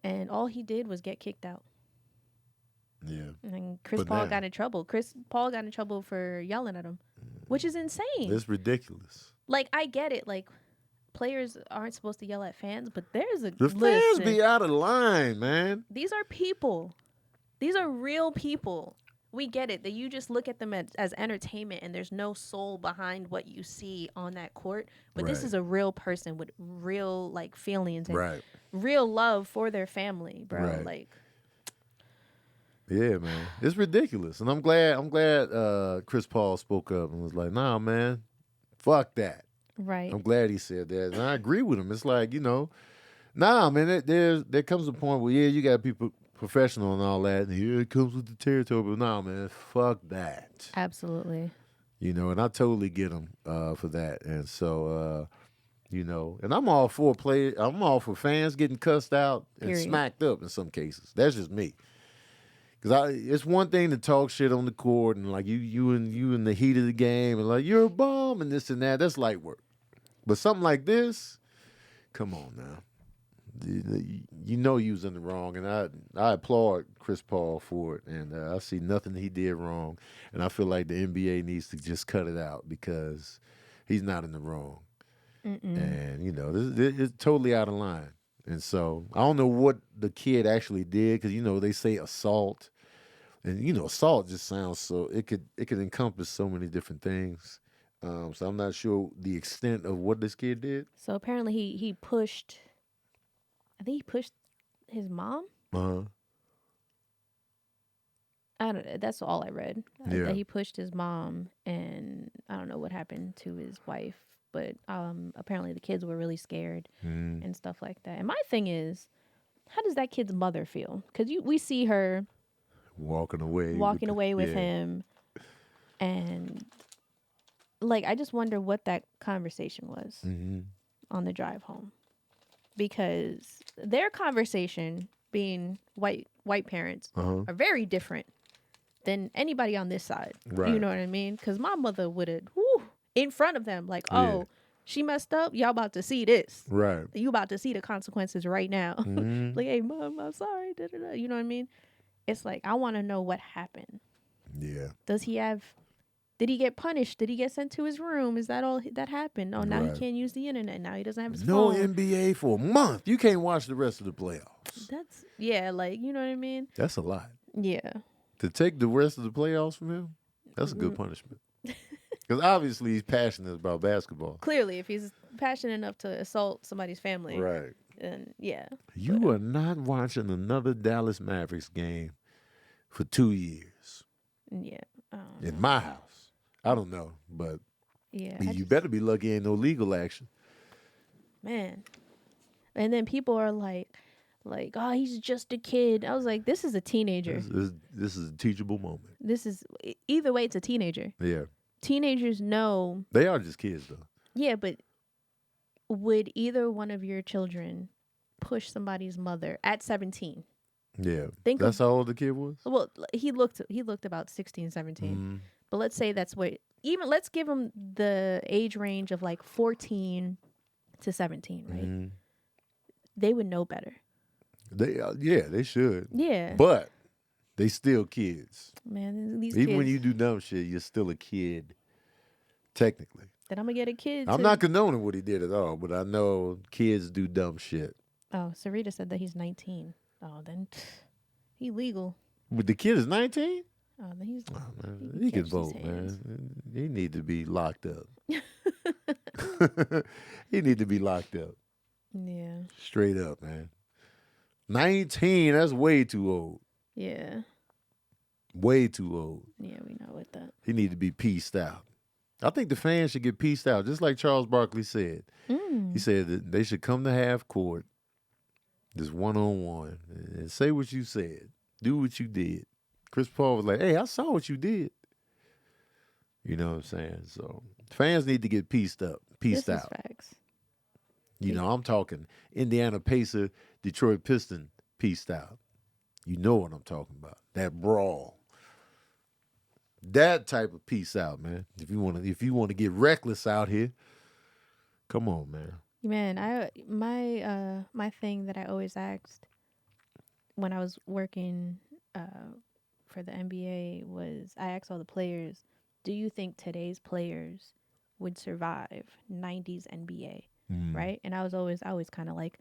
And all he did was get kicked out. Yeah. And Chris But Paul now- got in trouble. Chris Paul got in trouble for yelling at him, which is insane. It's ridiculous. Like, I get it. Like, players aren't supposed to yell at fans, but there's a The fans listen, be out of line, man. these are people. These are real people. We get it that you just look at them as entertainment and there's no soul behind what you see on that court. But this Right. is a real person with real like feelings and Right. real love for their family, bro. Right. Like, Yeah, man. It's ridiculous. And I'm glad Chris Paul spoke up and was like, nah, man, fuck that. right. I'm glad he said that. And I agree with him. It's like, nah, man, there comes a point where, you got people professional and all that, and here it comes with the territory, but nah, man, fuck that. Absolutely. And I totally get him for that. And so, and I'm all for fans getting cussed out and Period. smacked up in some cases. That's just me. Because it's one thing to talk shit on the court and like you in the heat of the game and like you're a bum and this and that. That's light work. But something like this, come on now. You was in the wrong, and I applaud Chris Paul for it, and I see nothing he did wrong, and I feel like the NBA needs to just cut it out because he's not in the wrong, and this it's totally out of line, and so I don't know what the kid actually did because they say assault, and assault just sounds so it could encompass so many different things, so I'm not sure the extent of what this kid did. So apparently he pushed. I think he pushed his mom. Uh-huh. I don't know. That's all I read. Yeah. That he pushed his mom, and I don't know what happened to his wife, but apparently the kids were really scared and stuff like that. And my thing is, how does that kid's mother feel? Because we see her walking away with him, and like I just wonder what that conversation was on the drive home. Because their conversation, being white parents, are very different than anybody on this side. Right. You know what I mean? Because my mother would have, in front of them, like, oh, she messed up. Y'all about to see this. Right. You about to see the consequences right now. Like, hey, mom, I'm sorry. Da, da, da. You know what I mean? It's like, I want to know what happened. Yeah. Did he get punished? Did he get sent to his room? Is that all that happened? Oh, now Right. he can't use the internet. Now he doesn't have his No phone. NBA for a month. You can't watch the rest of the playoffs. That's, yeah, like, you know what I mean? That's a lot. Yeah. To take the rest of the playoffs from him, that's a good punishment. Because obviously he's passionate about basketball. Clearly, if he's passionate enough to assault somebody's family, Right. then yeah. You are not watching another Dallas Mavericks game for 2 years Yeah. in my house. I don't know, but Yeah. you better be lucky ain't no legal action. Man. And then people are like, oh, he's just a kid. I was like, this is a teenager. This is a teachable moment. This is, either way, it's a teenager. Yeah. Teenagers know. They are just kids, though. Yeah, but would either one of your children push somebody's mother at 17. Yeah. Think That's of, how old the kid was? well, he looked about 16, 17. Mhm. But let's say that's what, even let's give him the age range of like 14 to 17, right? Mhm. They would know better. They should. Yeah. But they still kids. Man, these Even kids. when you do dumb shit, you're still a kid, technically. Then I'm going to get a kid. I'm not condoning what he did at all, but I know kids do dumb shit. Oh, Sarita said that he's 19. Oh, then he legal. But the kid is 19? Oh, then he's. Oh, man, He he can catch these vote, hands. man. He need to be locked up. He need to be locked up. Yeah. Straight up, man. 19, that's way too old. Yeah. Way too old. Yeah, we know with that. He need to be pieced out. I think the fans should get pieced out, just like Charles Barkley said. He said that they should come to half court, just one-on-one, and say what you said. Do what you did. Chris Paul was like, hey, I saw what you did. You know what I'm saying? So fans need to get pieced out. This is facts. You know, I'm talking Indiana Pacer, Detroit Piston pieced out. You know what I'm talking about. That brawl. That type of peace out, man. If you want to get reckless out here, come on, man. Man, my thing that I always asked when I was working for the NBA was I asked all the players, do you think today's players would survive 90s NBA? Right? And I always kind of like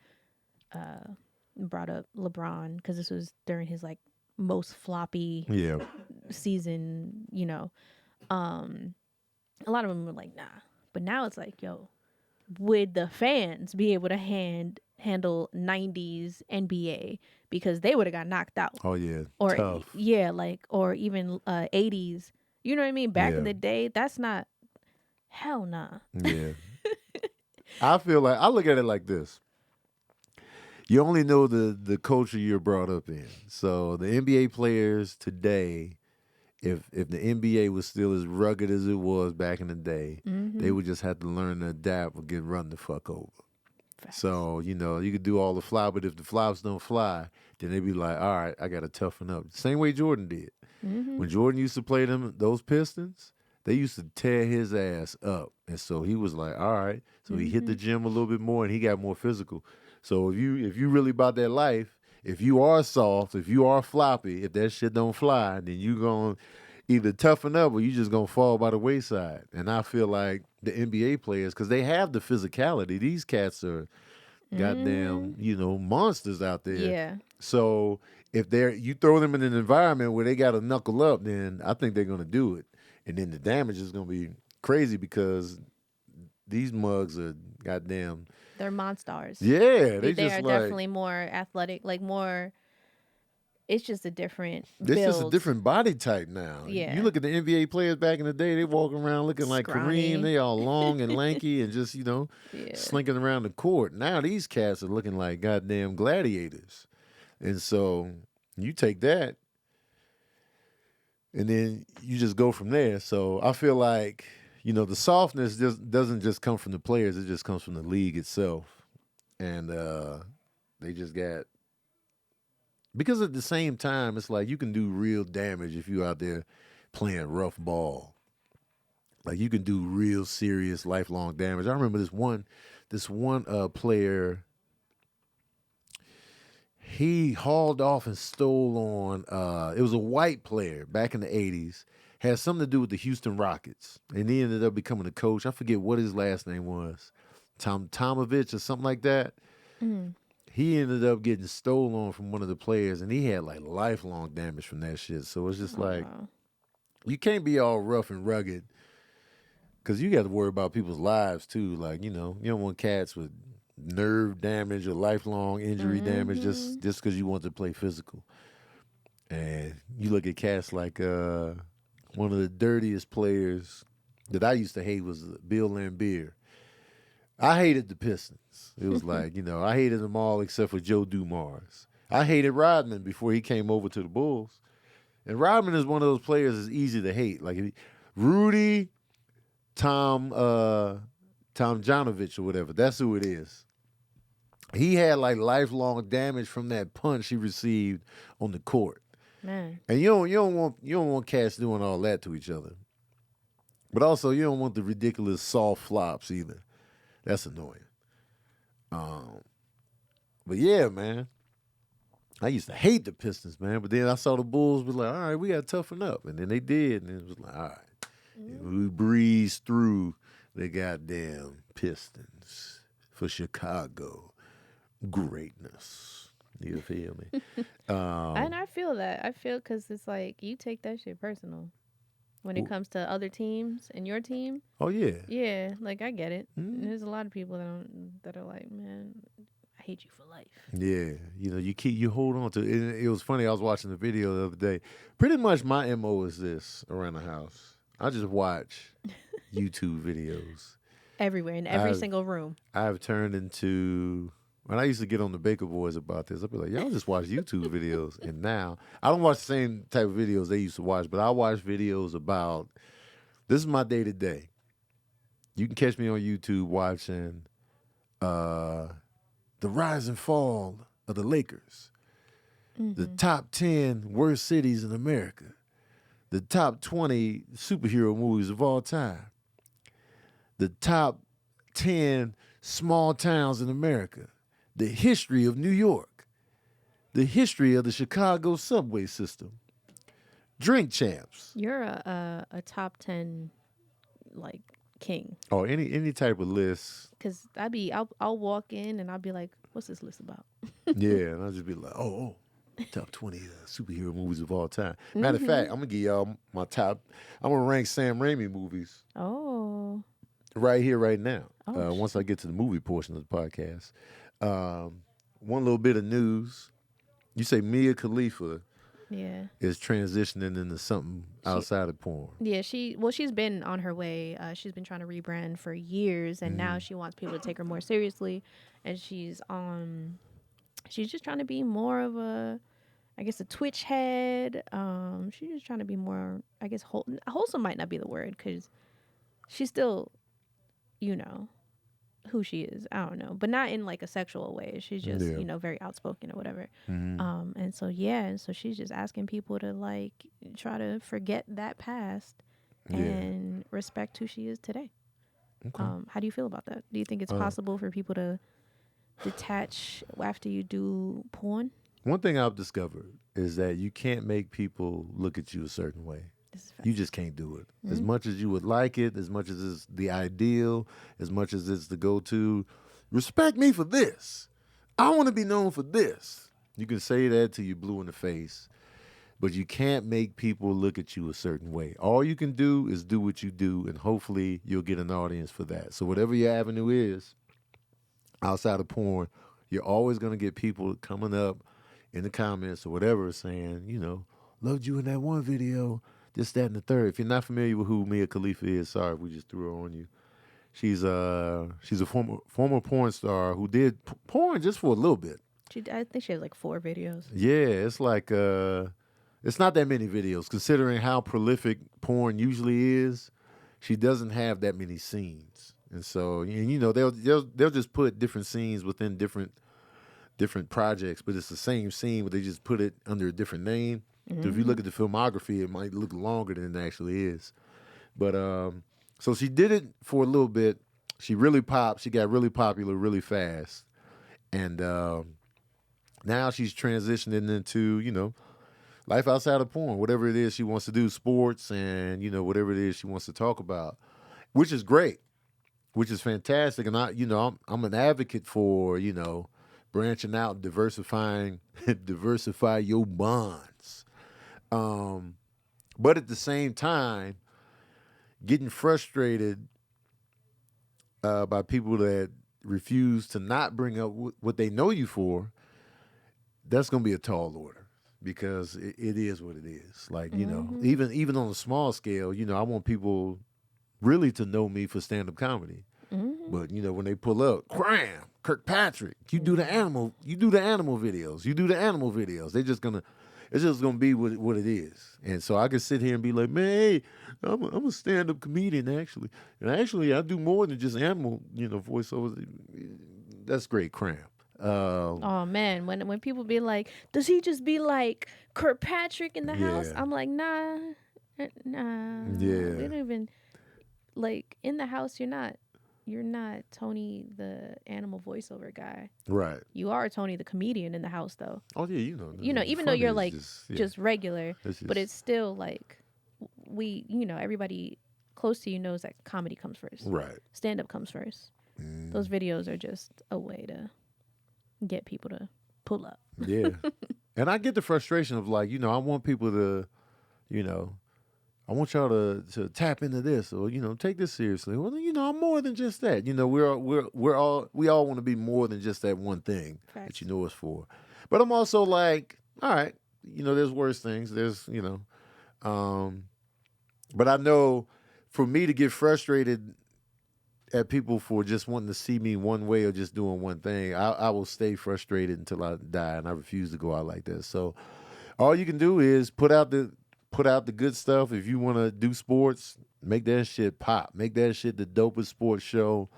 brought up LeBron because this was during his like most floppy season, you know. A lot of them were like, nah. But now it's like, yo, would the fans be able to handle 90s NBA because they would have got knocked out? Oh yeah, or tough. Yeah, like, or even 80s. You know what I mean? Back in the day, that's not. Hell nah. Yeah. I feel like I look at it like this. You only know the culture you're brought up in. So the NBA players today, if the NBA was still as rugged as it was back in the day, they would just have to learn to adapt or get run the fuck over. Facts. So, you know, you could do all the fly, but if the flops don't fly, then they be like, all right, I got to toughen up. Same way Jordan did. When Jordan used to play those Pistons, they used to tear his ass up. And so he was like, all right. So he hit the gym a little bit more and he got more physical. So if you really about that life, if you are soft, if you are floppy, if that shit don't fly, then you going to either toughen up or you just going to fall by the wayside. And I feel like the NBA players, because they have the physicality, these cats are goddamn, you know, monsters out there. Yeah. So if you throw them in an environment where they got to knuckle up, then I think they're going to do it. And then the damage is going to be crazy because these mugs are goddamn. They're monsters. Yeah. They just are like, definitely more athletic, like more. It's just a different This is a build. different body type now. Yeah. You look at the NBA players back in the day, they walk around looking like Scrawny. Kareem. They all long and lanky and just, you know, slinking around the court. Now these cats are looking like goddamn gladiators. And so you take that and then you just go from there. So I feel like, you know, the softness doesn't just come from the players. It just comes from the league itself. And they just got... Because at the same time, it's like you can do real damage if you out there playing rough ball. Like you can do real serious lifelong damage. I remember this one player. He hauled off and stole on. It was a white player back in the 80s. Had something to do with the Houston Rockets, and he ended up becoming a coach. I forget what his last name was, Tomovich or something like that. He ended up getting stolen on from one of the players, and he had like lifelong damage from that shit. So it's just like, you can't be all rough and rugged because you got to worry about people's lives too. Like, you know, you don't want cats with nerve damage or lifelong injury damage just because you want to play physical. And you look at cats like one of the dirtiest players that I used to hate was Bill Laimbeer. I hated the Pistons. It was like, you know, I hated them all except for Joe Dumars. I hated Rodman before he came over to the Bulls. And Rodman is one of those players that's easy to hate. Like Rudy, Tom Janovich or whatever. That's who it is. He had like lifelong damage from that punch he received on the court. Man. And you don't want cats doing all that to each other. But also you don't want the ridiculous soft flops either. That's annoying. But yeah, man. I used to hate the Pistons, man. But then I saw the Bulls was like, all right, we got to toughen up. And then they did. And it was like, all right. We breezed through the goddamn Pistons for Chicago greatness. You feel me? And I feel that. I feel because it's like you take that shit personal when it comes to other teams and your team. Oh, yeah. Yeah, like I get it. Mhm. There's a lot of people that are like, man, I hate you for life. Yeah, you hold on to it. It was funny. I was watching the video the other day. Pretty much my MO is this around the house. I just watch YouTube videos. Everywhere, in every single room. I've turned into, when I used to get on the Baker Boys about this, I'd be like, y'all just watch YouTube videos. And now, I don't watch the same type of videos they used to watch, but I watch videos about, this is my day to day. You can catch me on YouTube watching the rise and fall of the Lakers, the top 10 worst cities in America, the top 20 superhero movies of all time, the top 10 small towns in America, the history of New York, the history of the Chicago subway system, drink champs. You're a top 10 like king. Oh, any type of list. Cause I'll walk in and I'll be like, what's this list about? Yeah, and I'll just be like, oh, top 20 superhero movies of all time. Matter of fact, I'm gonna give y'all my top. I'm gonna rank Sam Raimi movies Oh. right here, right now. Oh, Once I get to the movie portion of the podcast, one little bit of news. You say Mia Khalifa Yeah. is transitioning into something outside of porn. Yeah, she's been on her way. She's been trying to rebrand for years, and now she wants people to take her more seriously. And she's just trying to be more of a Twitch head. She's just trying to be more, I guess, wholesome might not be the word, because she's still, who she is. I don't know, but not in like a sexual way. She's just, very outspoken or whatever. And so she's just asking people to like try to forget that past and respect who she is today. Okay. How do you feel about that? Do you think it's possible for people to detach after you do porn? One thing I've discovered is that you can't make people look at you a certain way. You just can't do it. As much as you would like it, as much as it's the ideal, as much as it's the go-to, respect me for this. I want to be known for this. You can say that till you're blue in the face, but you can't make people look at you a certain way. All you can do is do what you do, and hopefully you'll get an audience for that. So whatever your avenue is, outside of porn, you're always going to get people coming up in the comments or whatever saying, loved you in that one video, this, that, and the third. If you're not familiar with who Mia Khalifa is, sorry if we just threw her on you. She's a former porn star who did porn just for a little bit. I think she has like 4 videos. Yeah, it's like it's not that many videos considering how prolific porn usually is. She doesn't have that many scenes, and so they'll just put different scenes within different projects, but it's the same scene, but they just put it under a different name. So if you look at the filmography, it might look longer than it actually is. But so she did it for a little bit. She really popped. She got really popular really fast. And now she's transitioning into, life outside of porn, whatever it is she wants to do, sports and, whatever it is she wants to talk about, which is great, which is fantastic. And I'm an advocate for, branching out and diversify your bonds. But at the same time, getting frustrated by people that refuse to not bring up what they know you for, that's going to be a tall order because it is what it is. Like, even on a small scale, I want people really to know me for stand-up comedy. But, when they pull up, cram, Kirkpatrick, you do the animal videos. It's just gonna be what it is. And so I could sit here and be like, man, hey, I'm a stand-up comedian actually. And actually I do more than just animal, voiceovers. That's great, cram. Oh man, when people be like, does he just be like Kirkpatrick in the house? Yeah. I'm like, nah. Yeah. We don't even like in the house. You're not Tony the animal voiceover guy. Right. You are Tony the comedian in the house though. Oh yeah, you know. Even though you're funny like is yeah. just regular, It's but just- it's still like everybody close to you knows that comedy comes first. right. Stand up comes first. Those videos are just a way to get people to pull up. Yeah. And I get the frustration of like, I want people to, I want y'all to tap into this or, take this seriously. Well, I'm more than just that. We all want to be more than just that one thing Facts. that you know us for. But I'm also like, all right, there's worse things. There's, but I know for me to get frustrated at people for just wanting to see me one way or just doing one thing, I will stay frustrated until I die, and I refuse to go out like that. So all you can do is put out the good stuff. If you want to do sports, make that shit pop. Make that shit the dopest sports show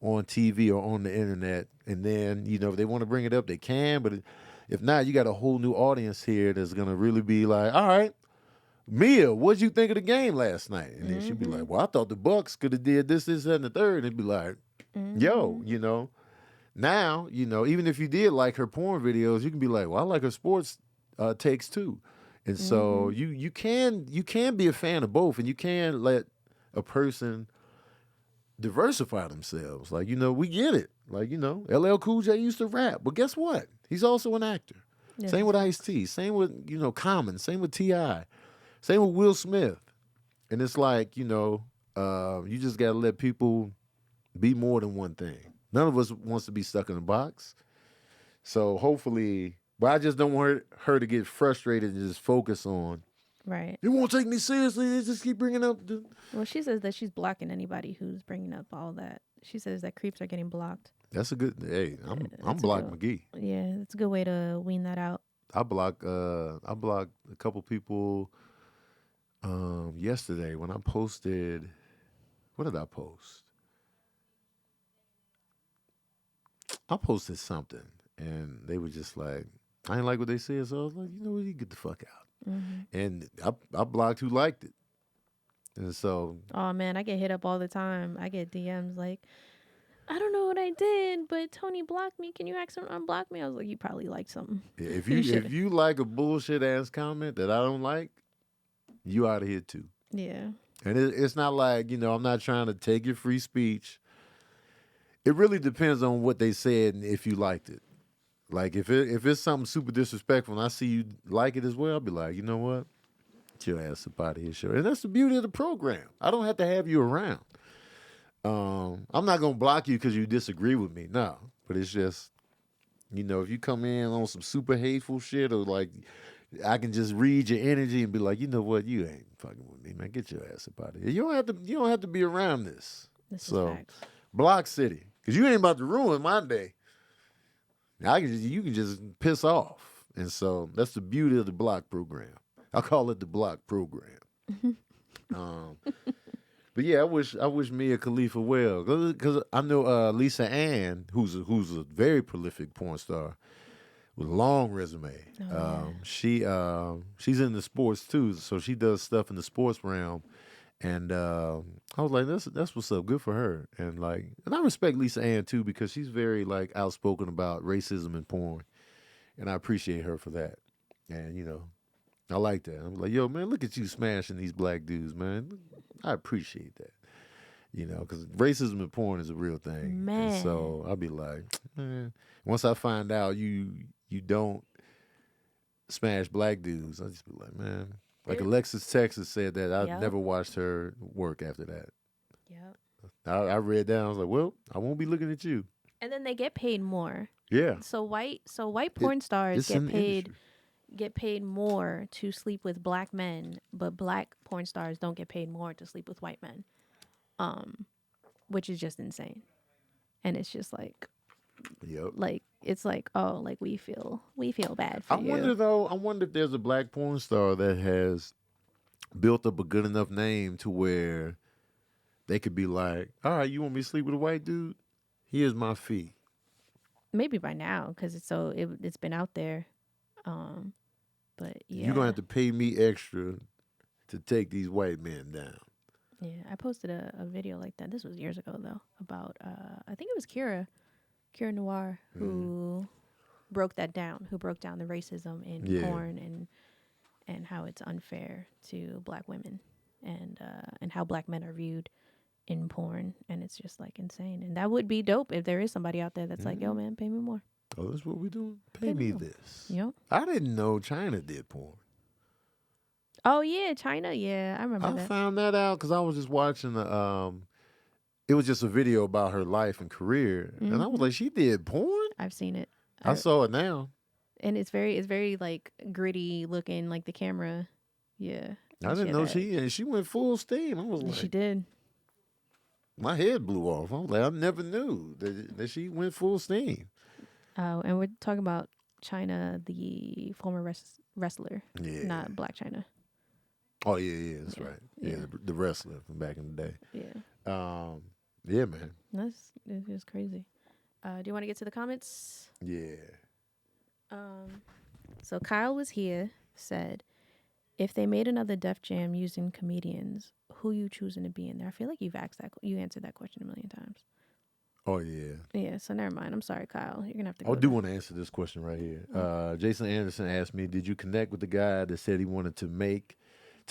on TV or on the internet. And then, if they want to bring it up, they can. But if not, you got a whole new audience here that's going to really be like, all right, Mia, what'd you think of the game last night? And then she'd be like, well, I thought the Bucks could have did this, that, and the third. And it'd be like, yo, now, even if you did like her porn videos, you can be like, well, I like her sports takes too. And so you can be a fan of both, and you can let a person diversify themselves. Like, we get it. Like, LL Cool J used to rap, but guess what? He's also an actor. Yes. Same with Ice-T. Same with, Common. Same with T.I. Same with Will Smith. And it's like, you just got to let people be more than one thing. None of us wants to be stuck in a box. So hopefully, but I just don't want her to get frustrated and just focus on, Right. you won't take me seriously. They just keep bringing up Well, she says that she's blocking anybody who's bringing up all that. She says that creeps are getting blocked. That's a good, hey, I'm That's a Block good- McGee. Yeah, it's a good way to wean that out. I blocked a couple people yesterday when I posted. What did I post? I posted something, and they were just like, I didn't like what they said, so I was like, you know what, you get the fuck out. And I blocked who liked it. And so, Oh man, I get hit up all the time. I get DMs like, I don't know what I did, but Tony blocked me. Can you ask him to unblock me? I was like, you probably liked something. yeah, if You you should've. if you like a bullshit ass comment that I don't like, you out of here too. Yeah. And it's not like, I'm not trying to take your free speech. It really depends on what they said and if you liked it. Like, if it's something super disrespectful and I see you like it as well, I'll be like, you know what? Get your ass up out of here, sure. And that's the beauty of the program. I don't have to have you around. I'm not going to block you because you disagree with me. No. But it's just, if you come in on some super hateful shit or like, I can just read your energy and be like, you know what? You ain't fucking with me, man. Get your ass up out of here. You don't have to be around this. This So, is facts. Block City. Because you ain't about to ruin my day. You can just piss off. And so that's the beauty of the block program. I call it the block program. But yeah, I wish Mia Khalifa well. Because I know Lisa Ann, who's a very prolific porn star with a long resume. She's in the sports too, so she does stuff in the sports realm. And I was like, that's what's up. Good for her. And I respect Lisa Ann too because she's very outspoken about racism in porn, and I appreciate her for that. And I like that. I'm like, yo, man, look at you smashing these black dudes, man. I appreciate that. Because racism in porn is a real thing. Man. And so I'll be like, man, once I find out you don't smash black dudes, I'll just be like, man. Like Alexis Texas said that I've Yep. never watched her work after that. Yep. I read that. I was like, well, I won't be looking at you. And then they get paid more. Yeah. So white porn stars It's in get the paid industry. get paid more to sleep with black men, but black porn stars don't get paid more to sleep with white men. Which is just insane. And it's just like Yep. it's like, oh, like we feel bad for I you. wonder if there's a black porn star that has built up a good enough name to where they could be like, all right, you want me to sleep with a white dude? Here's my fee. maybe by now because it's been out there. But yeah, You're gonna have to pay me extra to take these white men down. yeah. I posted a video like that. This was years ago though, about I think it was Kira Noir who broke that down, who broke down the racism in porn and how it's unfair to black women and how black men are viewed in porn, and it's just like insane. And that would be dope if there is somebody out there that's like, yo man, pay me more. Oh, that's what we're doing? Pay me this. Yep. I didn't know China did porn. Oh yeah, China. Yeah, I remember that. I found that out because I was just watching it was just a video about her life and career, and I was like, she did porn? I've seen it. I saw it now. And it's very like gritty looking, like the camera. Yeah. I didn't know she went full steam. I was like, she did. My head blew off. I was like, I never knew that she went full steam. Oh, and we're talking about China, the former wrestler, not Black China. Oh yeah, that's right. Yeah, the wrestler from back in the day. Yeah. Yeah, man. It's just crazy. Do you want to get to the comments? Yeah. So Kyle was here, said, if they made another Def Jam using comedians, who you choosing to be in there? I feel like you answered that question a million times. Oh yeah. Yeah, so never mind. I'm sorry, Kyle. You're gonna have to I do want to answer this question right here. Jason Anderson asked me, did you connect with the guy that said he wanted to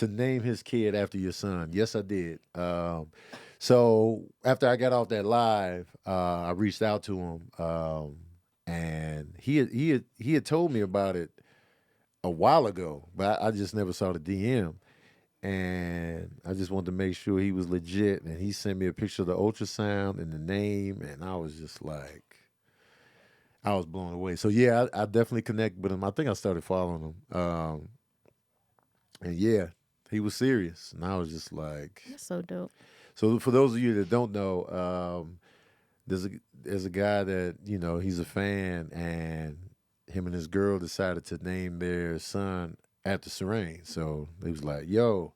name his kid after your son? Yes, I did. So after I got off that live, I reached out to him, and he had told me about it a while ago, but I just never saw the DM. And I just wanted to make sure he was legit. And he sent me a picture of the ultrasound and the name, and I was just like, I was blown away. So yeah, I definitely connected with him. I think I started following him. And yeah, he was serious, and I was just like, that's so dope. So for those of you that don't know, there's a guy that, you know, he's a fan, and him and his girl decided to name their son after Serene. So they was like, yo,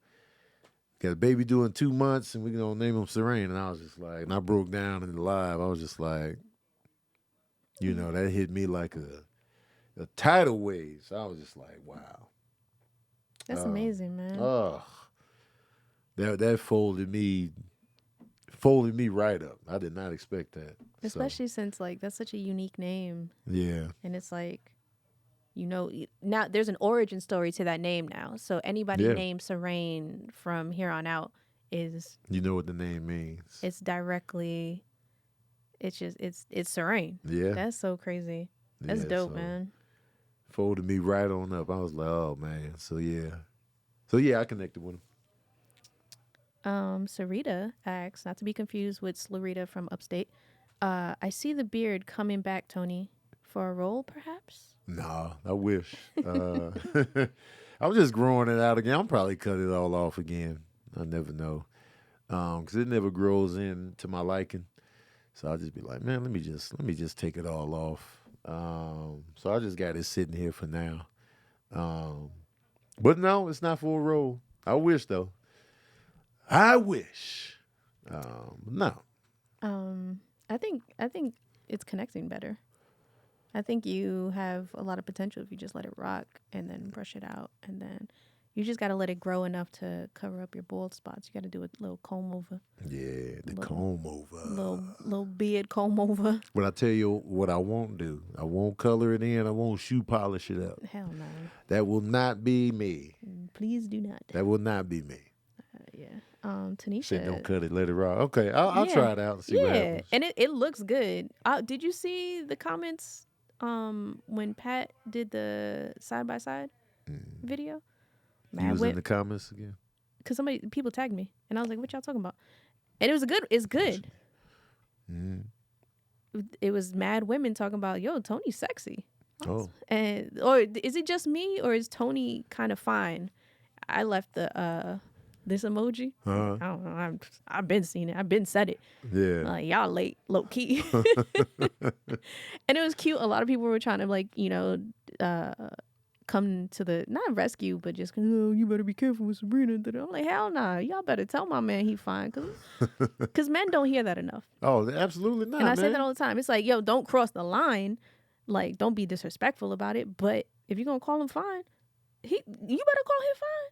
got a baby due in 2 months, and we're going to name him Serene. And I was just like, and I broke down in the live. I was just like, you know, that hit me like a tidal wave. So I was just like, wow. That's amazing, man. That folded me right up. I did not expect that. Especially since, like, that's such a unique name. Yeah. And it's like, you know, now there's an origin story to that name now. So anybody named Serene from here on out is... You know what the name means. It's directly... It's just... It's Serene. Yeah. That's so crazy. That's dope, man. Folded me right on up. I was like, oh, man. So, yeah, I connected with him. Sarita asks, not to be confused with Slarita from Upstate. I see the beard coming back, Tony. For a role, perhaps? No, I wish. I'm just growing it out again. I'll probably cut it all off again. I never know. Because it never grows into my liking. So I'll just be like, man, let me just take it all off. So I just got it sitting here for now. But no, it's not for a role. I wish, though. I wish. No. I think it's connecting better. I think you have a lot of potential if you just let it rock and then brush it out, and then you just got to let it grow enough to cover up your bald spots. You got to do a little comb over. Yeah, comb over. Little beard comb over. But I tell you what I won't do. I won't color it in. I won't shoe polish it up. Hell no. That will not be me. Please do not. That will not be me. Yeah. Tanisha. Said don't cut it, let it rock. Okay, I'll try it out and see what happens. And it looks good. Did you see the comments when Pat did the side-by-side video? You was in the comments again? Because people tagged me, and I was like, what y'all talking about? And it's good. It was mad women talking about, yo, Tony's sexy. Oh. And or is it just me, or is Tony kind of fine? I left the this emoji. I don't know. I've been seeing it. I've been said it. Yeah. Like, y'all late, low key. And it was cute. A lot of people were trying to, like, you know, come to the not rescue, but just oh, you better be careful with Sabrina. I'm like, hell nah, y'all better tell my man he fine, cause men don't hear that enough. Oh, absolutely not. And I man. say that all the time. It's like, yo, don't cross the line, like don't be disrespectful about it. But if you're gonna call him fine, you better call him fine.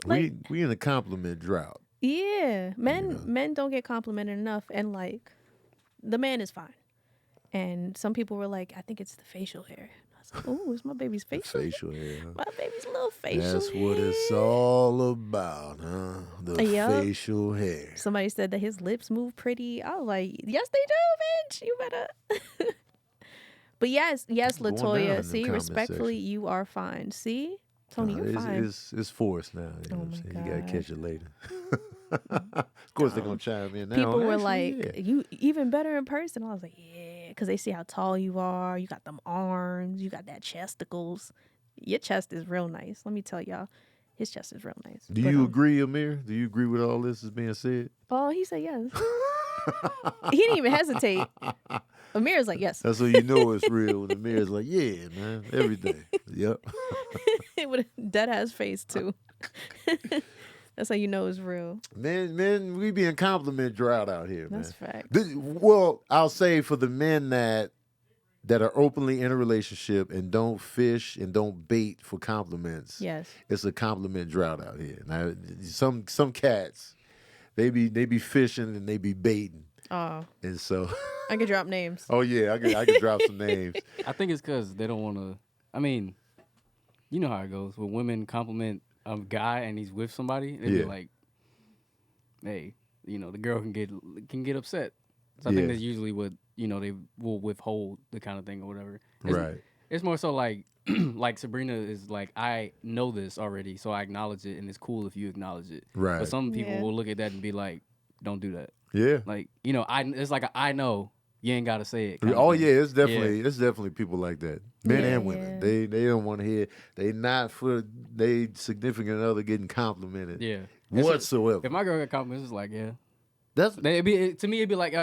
Like, we in a compliment drought. yeah, men don't get complimented enough, and like the man is fine. And some people were like, I think it's the facial hair. I was like, oh, it's my baby's facial hair. My baby's little facial That's hair. what it's all about, huh? The facial hair. Somebody said that his lips move pretty. I was like, yes, they do, bitch. You better. But yes, Going down Latoya. in See, the comment respectfully, section. you are fine. See, Tony, you're fine. It's forced now. You know what I'm saying? You gotta catch it later. Of course, they're gonna chime in now. People were Actually, like, you even better in person. I was like, yeah, because they see how tall you are. You got them arms. You got that chesticles. Your chest is real nice. Let me tell y'all, his chest is real nice. Do you agree, Amir? Do you agree with all this is being said? Oh, he said yes. He didn't even hesitate. Amir's like, yes. That's how you know it's real. When Amir's like, yeah, man, every day. Yep. With a dead ass face too. That's how you know it's real. Men, we be in compliment drought out here, man. That's fact. Well, I'll say for the men that are openly in a relationship and don't fish and don't bait for compliments. Yes. It's a compliment drought out here. Now, some cats, they be fishing and they be baiting. Oh. And so I could drop names. Oh yeah, I could drop some names. I think it's because they don't want to. I mean, you know how it goes. When women compliment a guy and he's with somebody, they be like, "Hey, the girl can get upset." So I think that's usually what they will withhold the kind of thing or whatever. It's more so like like Sabrina is like, I know this already, so I acknowledge it, and it's cool if you acknowledge it. Right. But some people will look at that and be like, "Don't do that." Yeah. Like it's like I know. You ain't gotta say it. Oh yeah, it's definitely people like that, men and women. They don't want to hear. They not for they significant other getting complimented. Yeah, whatsoever. If my girl got compliments, it's like that's to me it'd be like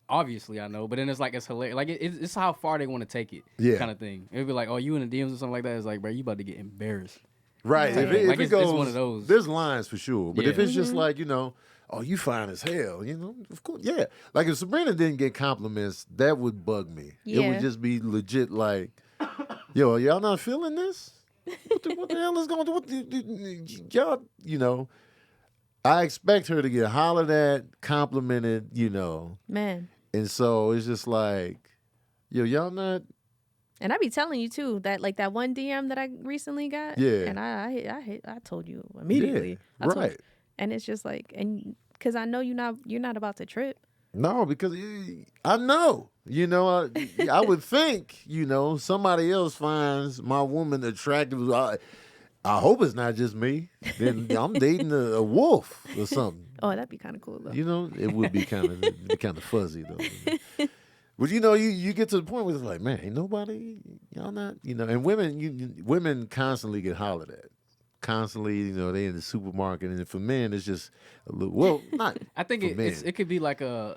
obviously I know, but then it's like it's hilarious. Like it's how far they want to take it. Yeah, kind of thing. It'd be like, oh, you in the DMs or something like that. It's like, bro, you about to get embarrassed. Right. Yeah. If it goes, it's one of those. There's lines for sure, but if it's just like oh, you fine as hell, of course, yeah. Like if Sabrina didn't get compliments, that would bug me. Yeah. It would just be legit like, yo, y'all not feeling this? What the hell is going on? Y'all, I expect her to get hollered at, complimented, Man. And so it's just like, yo, y'all not. And I be telling you too that like that one DM that I recently got. Yeah. And I told you immediately. Yeah, right. And it's just like, and because I know you're not about to trip. No, because I know, I would think, somebody else finds my woman attractive. I hope it's not just me. Then I'm dating a wolf or something. Oh, that'd be kind of cool though. It would be kind of fuzzy though. But you get to the point where it's like, man, ain't nobody, y'all not, and women constantly get hollered at. Constantly, they in the supermarket, and for men, it's just a little. Not. I think it could be like a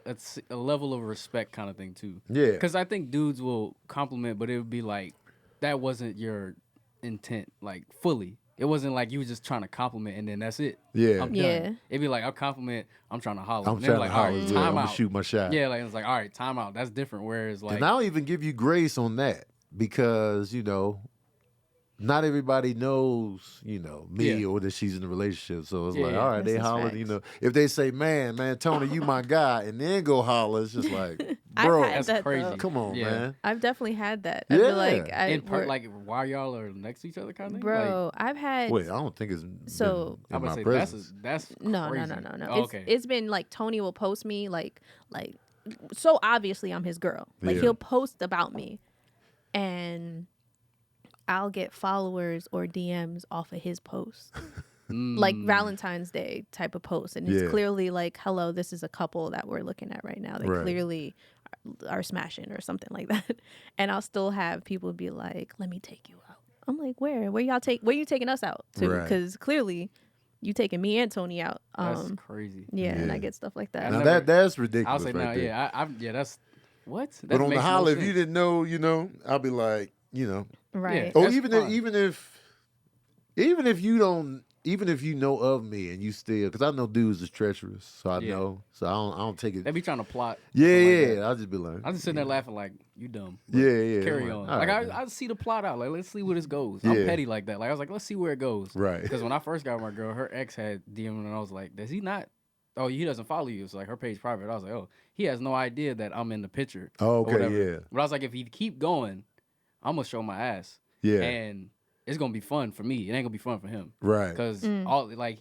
level of respect kind of thing too. Yeah. Because I think dudes will compliment, but it would be like that wasn't your intent, like fully. It wasn't like you were just trying to compliment and then that's it. Yeah. I'm done. It'd be like, I'll compliment, I'm trying to holler. I'm trying like, to holler. all right, I'm time gonna out. shoot my shot. Yeah, like it's like, all right, time out. That's different. Whereas like, and I'll even give you grace on that because not everybody knows, me or that she's in a relationship. So it's like, all right, they holler, if they say, man, Tony, you my guy, and then go holler, it's just like, bro, that's crazy. Though. Come on, man. I've definitely had that. Yeah. I feel like like while y'all are next to each other kind of thing? Bro, I've had. Wait, I don't think it's so. in my say presence. that's no. crazy. Oh, okay. It's been like Tony will post me like so obviously I'm his girl. Like he'll post about me, and I'll get followers or DMs off of his post. Like Valentine's Day type of post. And it's clearly like, hello, this is a couple that we're looking at right now. They clearly are smashing or something like that. And I'll still have people be like, let me take you out. I'm like, where you taking us out to? Because clearly you taking me and Tony out. That's crazy. Yeah, and I get stuff like that. Now that's ridiculous. I'll say right there. that's what? That but on the holler, if sense. you didn't know, I'll be like, Right. Or even if even if you don't, even if you know of me and you still, because I know dudes is treacherous, so I know, so I don't take it. They be trying to plot. Yeah, like that. I'll just be like, I'm just sitting there laughing like, you dumb. But yeah. Carry I'm on. all Like right, I see the plot out. Like let's see where this goes. I'm Yeah. petty like that. Like I was like, let's see where it goes. Right. Because when I first got with my girl, her ex had DM and I was like, does he not? Oh, he doesn't follow you. It's like her page private. I was like, oh, he has no idea that I'm in the picture. Oh, or okay, whatever. yeah. But I was like, if he keep going, I'm gonna show my ass. Yeah. And it's gonna be fun for me. It ain't gonna be fun for him. Right. Because all like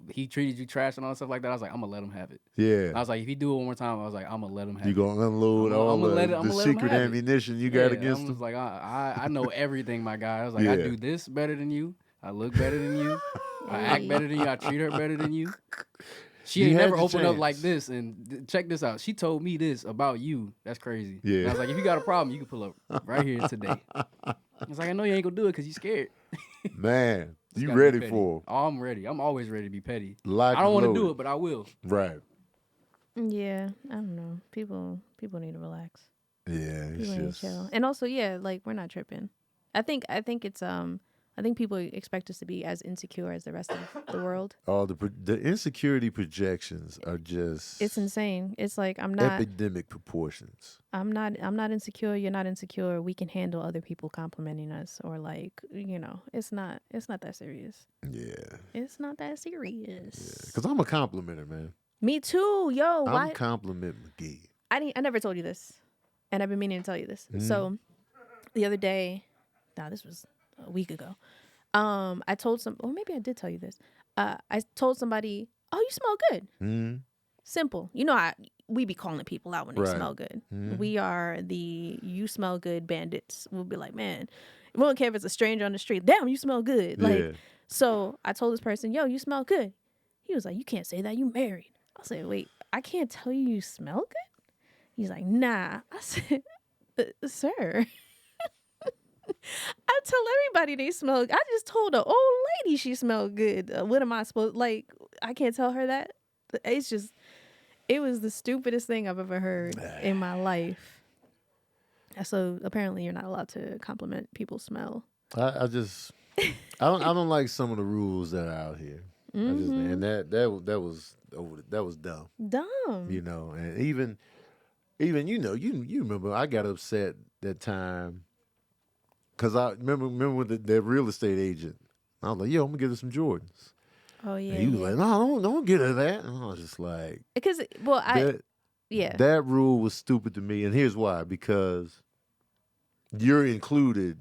he treated you trash and all that stuff like that. I was like, I'm gonna let him have it. Yeah. And I was like, if he do it one more time, I was like, I'm gonna let him have You it. gonna unload all the secret ammunition you got against him. I him? was like, I know everything, my guy. I was like, I do this better than you. I look better than you. I act better than you. I treat her better than you. She ain't never opened up like this. And check this out. She told me this about you. That's crazy. Yeah. And I was like, if you got a problem, you can pull up right here today. I was like, I know you ain't gonna do it because you scared. Man, you gotta be ready petty. for it. Oh, I'm ready. I'm always ready to be petty. Life I don't want to loaded. do it, but I will. Right. Yeah, I don't know. People need to relax. Yeah, it's People need to just chill. And also, yeah, like we're not tripping. I think it's I think people expect us to be as insecure as the rest of the world. all the insecurity projections are just It's insane. It's like I'm not epidemic proportions. I'm not insecure, you're not insecure. We can handle other people complimenting us or like, it's not that serious. Yeah. It's not that serious. Because I'm a complimenter, man. Me too, yo. I'm Why? compliment McGee. I never told you this, and I've been meaning to tell you this. So, the other day, this was a week ago. I told or maybe I did tell you this. I told somebody, "Oh, you smell good." Mm-hmm. Simple. We be calling people out when they smell good. We are the you smell good bandits. We'll be like, man, we don't care if it's a stranger on the street. Damn, you smell good. Like, so I told this person, "Yo, you smell good." He was like, "You can't say that. You married." I said, "Wait, I can't tell you smell good?" He's like, "Nah." I said, "Sir." I tell everybody they smell. I just told an old lady she smelled good. What am I supposed like? I can't tell her that. It's just, it was the stupidest thing I've ever heard in my life. So apparently you're not allowed to compliment people's smell. I don't like some of the rules that are out here. And that was dumb. Dumb. And even you remember I got upset that time. Cause I remember with the real estate agent, I was like, "Yo, I'm gonna get her some Jordans." Oh yeah. And he was like, "No, don't get her that." And I was just like, because that rule was stupid to me, and here's why: because you're included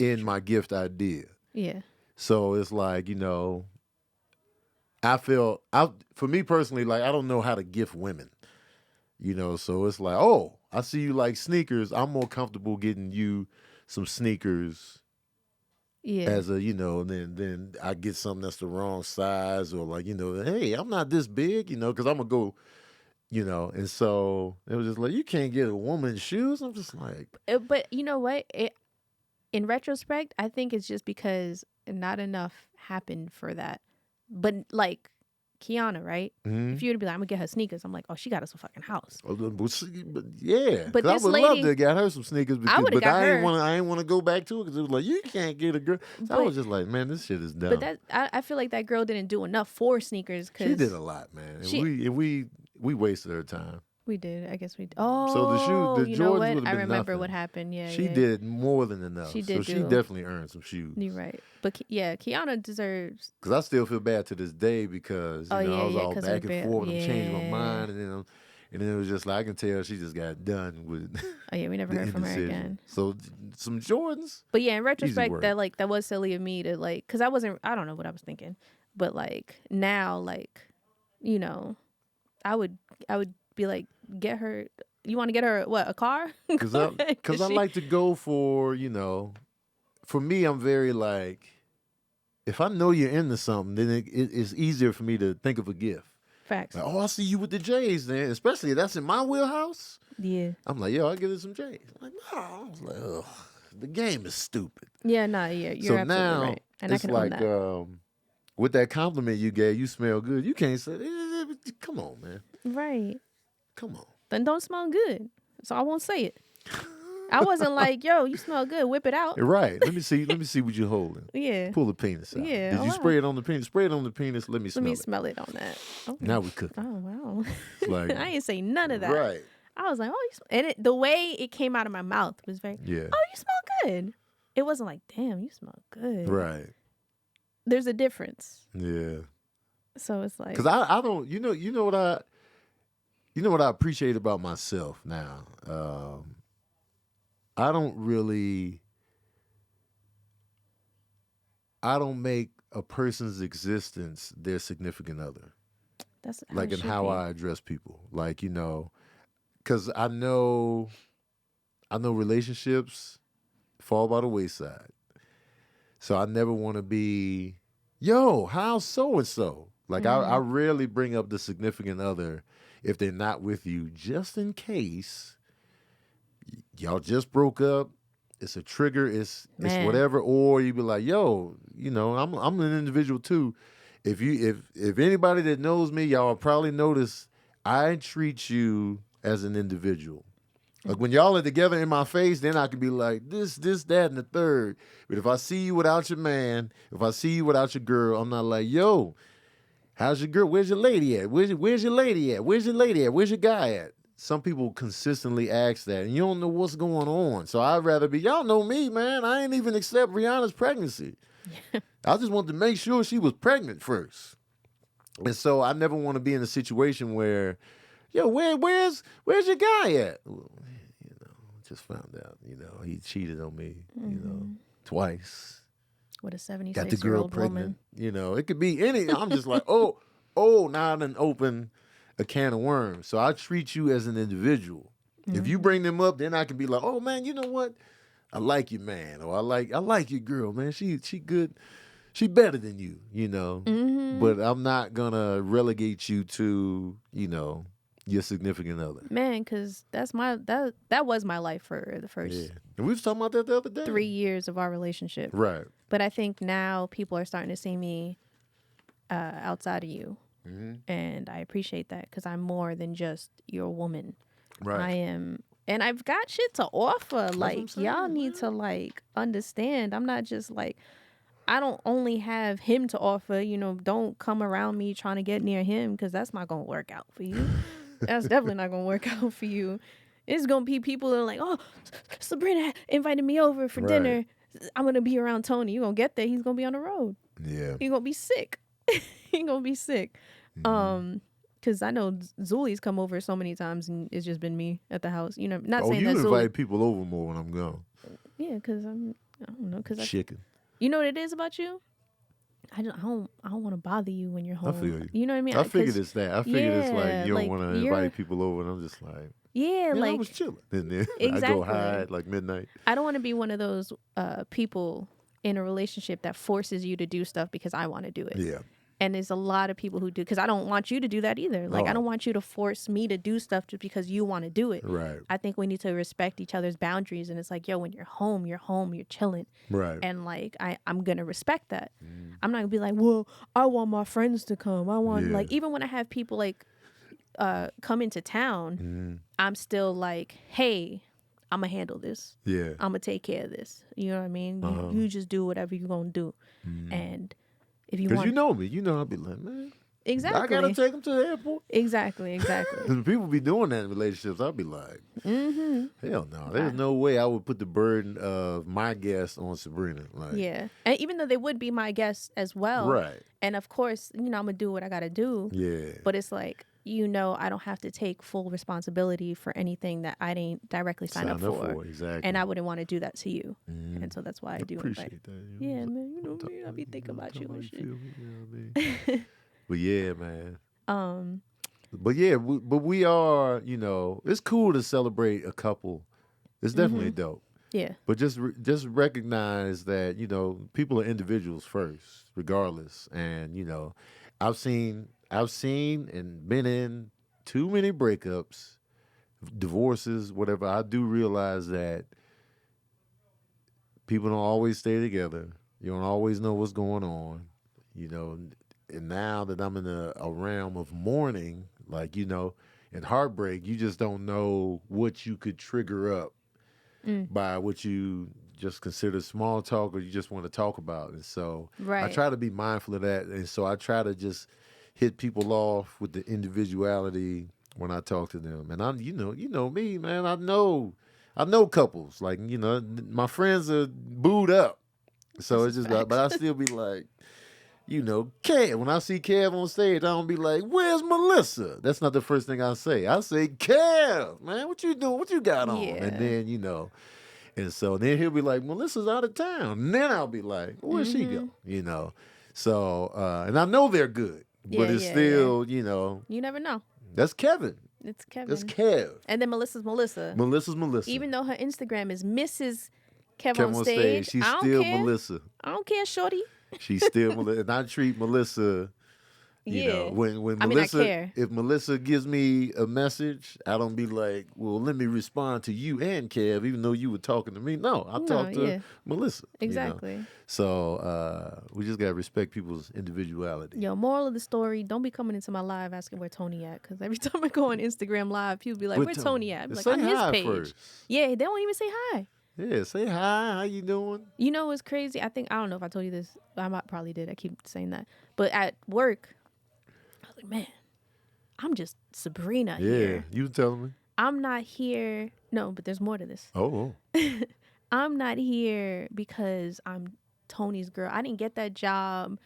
in my gift idea. Yeah. So it's like I feel for me personally, like I don't know how to gift women. So it's like, oh, I see you like sneakers. I'm more comfortable getting you some sneakers as a, and then I get something that's the wrong size or like, hey, I'm not this big, because I'm going to go, and so it was just like, you can't get a woman's shoes. I'm just like. But you know what? In retrospect, I think it's just because not enough happened for that. But like, Kiana, right? Mm-hmm. If you would be like, I'm gonna get her sneakers, I'm like, oh, she got us a fucking house. Yeah, but I would love to get her some sneakers, but I ain't want to go back to it because it was like you can't get a girl. So I was just like, man, this shit is dumb. But I feel like that girl didn't do enough for sneakers. Cause she did a lot, man. We wasted her time. We did. I guess we did. Oh, so the shoes, the Jordans would have been I remember nothing. what happened. Yeah, she did more than enough. She did. So she definitely earned some shoes. You're right. But Kiana deserves. Because I still feel bad to this day because I was all back and forth. I'm changing my mind, and then it was just like I can tell she just got done with. Oh yeah, we never heard from her again. So some Jordans. But yeah, in retrospect, that was silly of me to because I don't know what I was thinking, but like now, I would be like, get her. You want to get her a car? Because I like to go for for me, I'm very like, if I know you're into something, then it's easier for me to think of a gift. Facts. Like, oh, I see you with the J's then, especially if that's in my wheelhouse. Yeah. I'm like, yo, I'll give her some J's. I'm like, no. I was like, ugh, the game is stupid. Yeah, you're absolutely now, right. And it's I can like, own that. with that compliment you gave, you smell good. You can't say, come on, man. Right. Come on. Then don't smell good. So I won't say it. I wasn't like, yo, you smell good. Whip it out. Right. Let me see what you're holding. Yeah. Pull the penis out. Yeah, Did you wow. spray it on the penis? Spray it on the penis. Let me smell Let me it. smell it on that. Oh, Now we cooking. oh wow. It's like, I ain't say none of that. right. I was like, oh, and the way it came out of my mouth was very, Yeah. oh, you smell good. It wasn't like, damn, you smell good. Right. There's a difference. Yeah. So it's like, Because I don't, you know what I appreciate about myself now. I don't make a person's existence their significant other. that's Like in how I address people. Like, because I know relationships fall by the wayside. So I never want to be, yo, how's so-and-so? Like I rarely bring up the significant other if they're not with you, just in case y'all just broke up. It's a trigger. It's whatever. Or you be like, yo, I'm an individual too. If anybody that knows me, y'all probably notice I treat you as an individual. Like when y'all are together in my face, then I can be like this, that, and the third. But if I see you without your man, if I see you without your girl, I'm not like, yo, how's your girl? Where's your lady at? Where's your lady at? Where's your lady at? Where's your guy at? Some people consistently ask that, and you don't know what's going on. So I'd rather be, y'all know me, man. I ain't even accept Rihanna's pregnancy. I just want to make sure she was pregnant first. And so I never want to be in a situation where, yo, where's your guy at? Well, just found out, he cheated on me, twice. What a 76-year-old Got the girl pregnant. woman. It could be any. I'm just like, oh, now I done open a can of worms. So I treat you as an individual. If you bring them up, then I can be like, oh man, you know what? I like you, man. Or I like your girl, man. She good. She better than you, But I'm not gonna relegate you to, your significant other. Man, because that was my life for the first And we was talking about that the other day. 3 years of our relationship. Right. But I think now people are starting to see me outside of you. And I appreciate that because I'm more than just your woman. Right. I am. And I've got shit to offer. Like, y'all need to, understand. I'm not just, I don't only have him to offer. Don't come around me trying to get near him because that's not going to work out for you. That's definitely not going to work out for you. It's going to be people that are like, oh, Sabrina invited me over for dinner. I'm going to be around Tony. You're going to get there. He's going to be on the road. Yeah. He's going to be sick. He's going to be sick. Because I know Zuli's come over so many times and it's just been me at the house. Not saying you that invite people over more when I'm gone. Yeah, because I don't know. Chicken. You know what it is about you? I don't want to bother you when you're home. I feel you. You know what I mean? I figured it's that. I figured it's like you don't want to you're- invite people over, and I'm just like, Yeah, I like was chilling. And then I Exactly. go hide like midnight. I don't want to be one of those people in a relationship that forces you to do stuff because I want to do it. Yeah. And there's a lot of people who do, because I don't want you to do that either. Like, I don't want you to force me to do stuff just because you want to do it. Right. I think we need to respect each other's boundaries. And it's like, yo, when you're home, you're chilling. Right. And like, I'm going to respect that. I'm not going to be like, well, I want my friends to come. I want, like, even when I have people like come into town, I'm still like, hey, I'm going to handle this. Yeah. I'm going to take care of this. You know what I mean? You just do whatever you're going to do. And if you Because want, you know me, I'll be like, man, exactly. I gotta take them to the airport. Exactly. People be doing that in relationships. I'll be like, hell no. There's no way I would put the burden of my guest on Sabrina. Like, Yeah. And even though they would be my guests as well. Right. And of course, I'm going to do what I got to do. Yeah. But it's like, I don't have to take full responsibility for anything that I didn't directly sign up for. Exactly. And I wouldn't want to do that to you. And so that's why I do appreciate that. Yeah, man. You know me. I be thinking about you and shit. You know what I mean? But yeah, man. But yeah, but we are, it's cool to celebrate a couple. It's definitely dope. Yeah. But just recognize that, people are individuals first, regardless. And, I've seen and been in too many breakups, divorces, whatever. I do realize that people don't always stay together. You don't always know what's going on, And now that I'm in a realm of mourning, like, and heartbreak, you just don't know what you could trigger up by what you just consider small talk or you just want to talk about. And so I Right. try to be mindful of that. And so I try to just hit people off with the individuality when I talk to them. And I'm, you know me, man. I know couples. Like, my friends are booed up. So it's just like, but I still be like, Kev. When I see Kev on stage, I don't be like, "Where's Melissa?" That's not the first thing I say. I say, "Kev, man, what you doing? What you got on?" Yeah. And then and so then he'll be like, "Melissa's out of town." And then I'll be like, "Where'd she go?" So and I know they're good, but it's still, You never know. that's Kevin. It's Kevin. That's Kev. And then Melissa's Melissa. Melissa's Melissa. Even though her Instagram is Mrs. Kev Kev on stage, she's I don't still care. Melissa. I don't care, shorty. She's still Melissa, and I treat Melissa. When I Melissa, care. if Melissa gives me a message, I don't be like, "Well, let me respond to you and Kev," even though you were talking to me. No, I talk to Melissa. Exactly. So we just gotta respect people's individuality. Yo, moral of the story: don't be coming into my live asking where Tony at, because every time I go on Instagram live, people be like, "Where Tony at?" I'm like, say on his hi page. first. Yeah, they don't even say hi. Yeah, say hi. How you doing? You know what's crazy? I don't know if I told you this. Probably did. I keep saying that. But at work, I was like, man, I'm just Sabrina here. Yeah, you telling me? I'm not here. No, but there's more to this. Oh. I'm not here because I'm Tony's girl. I didn't get that job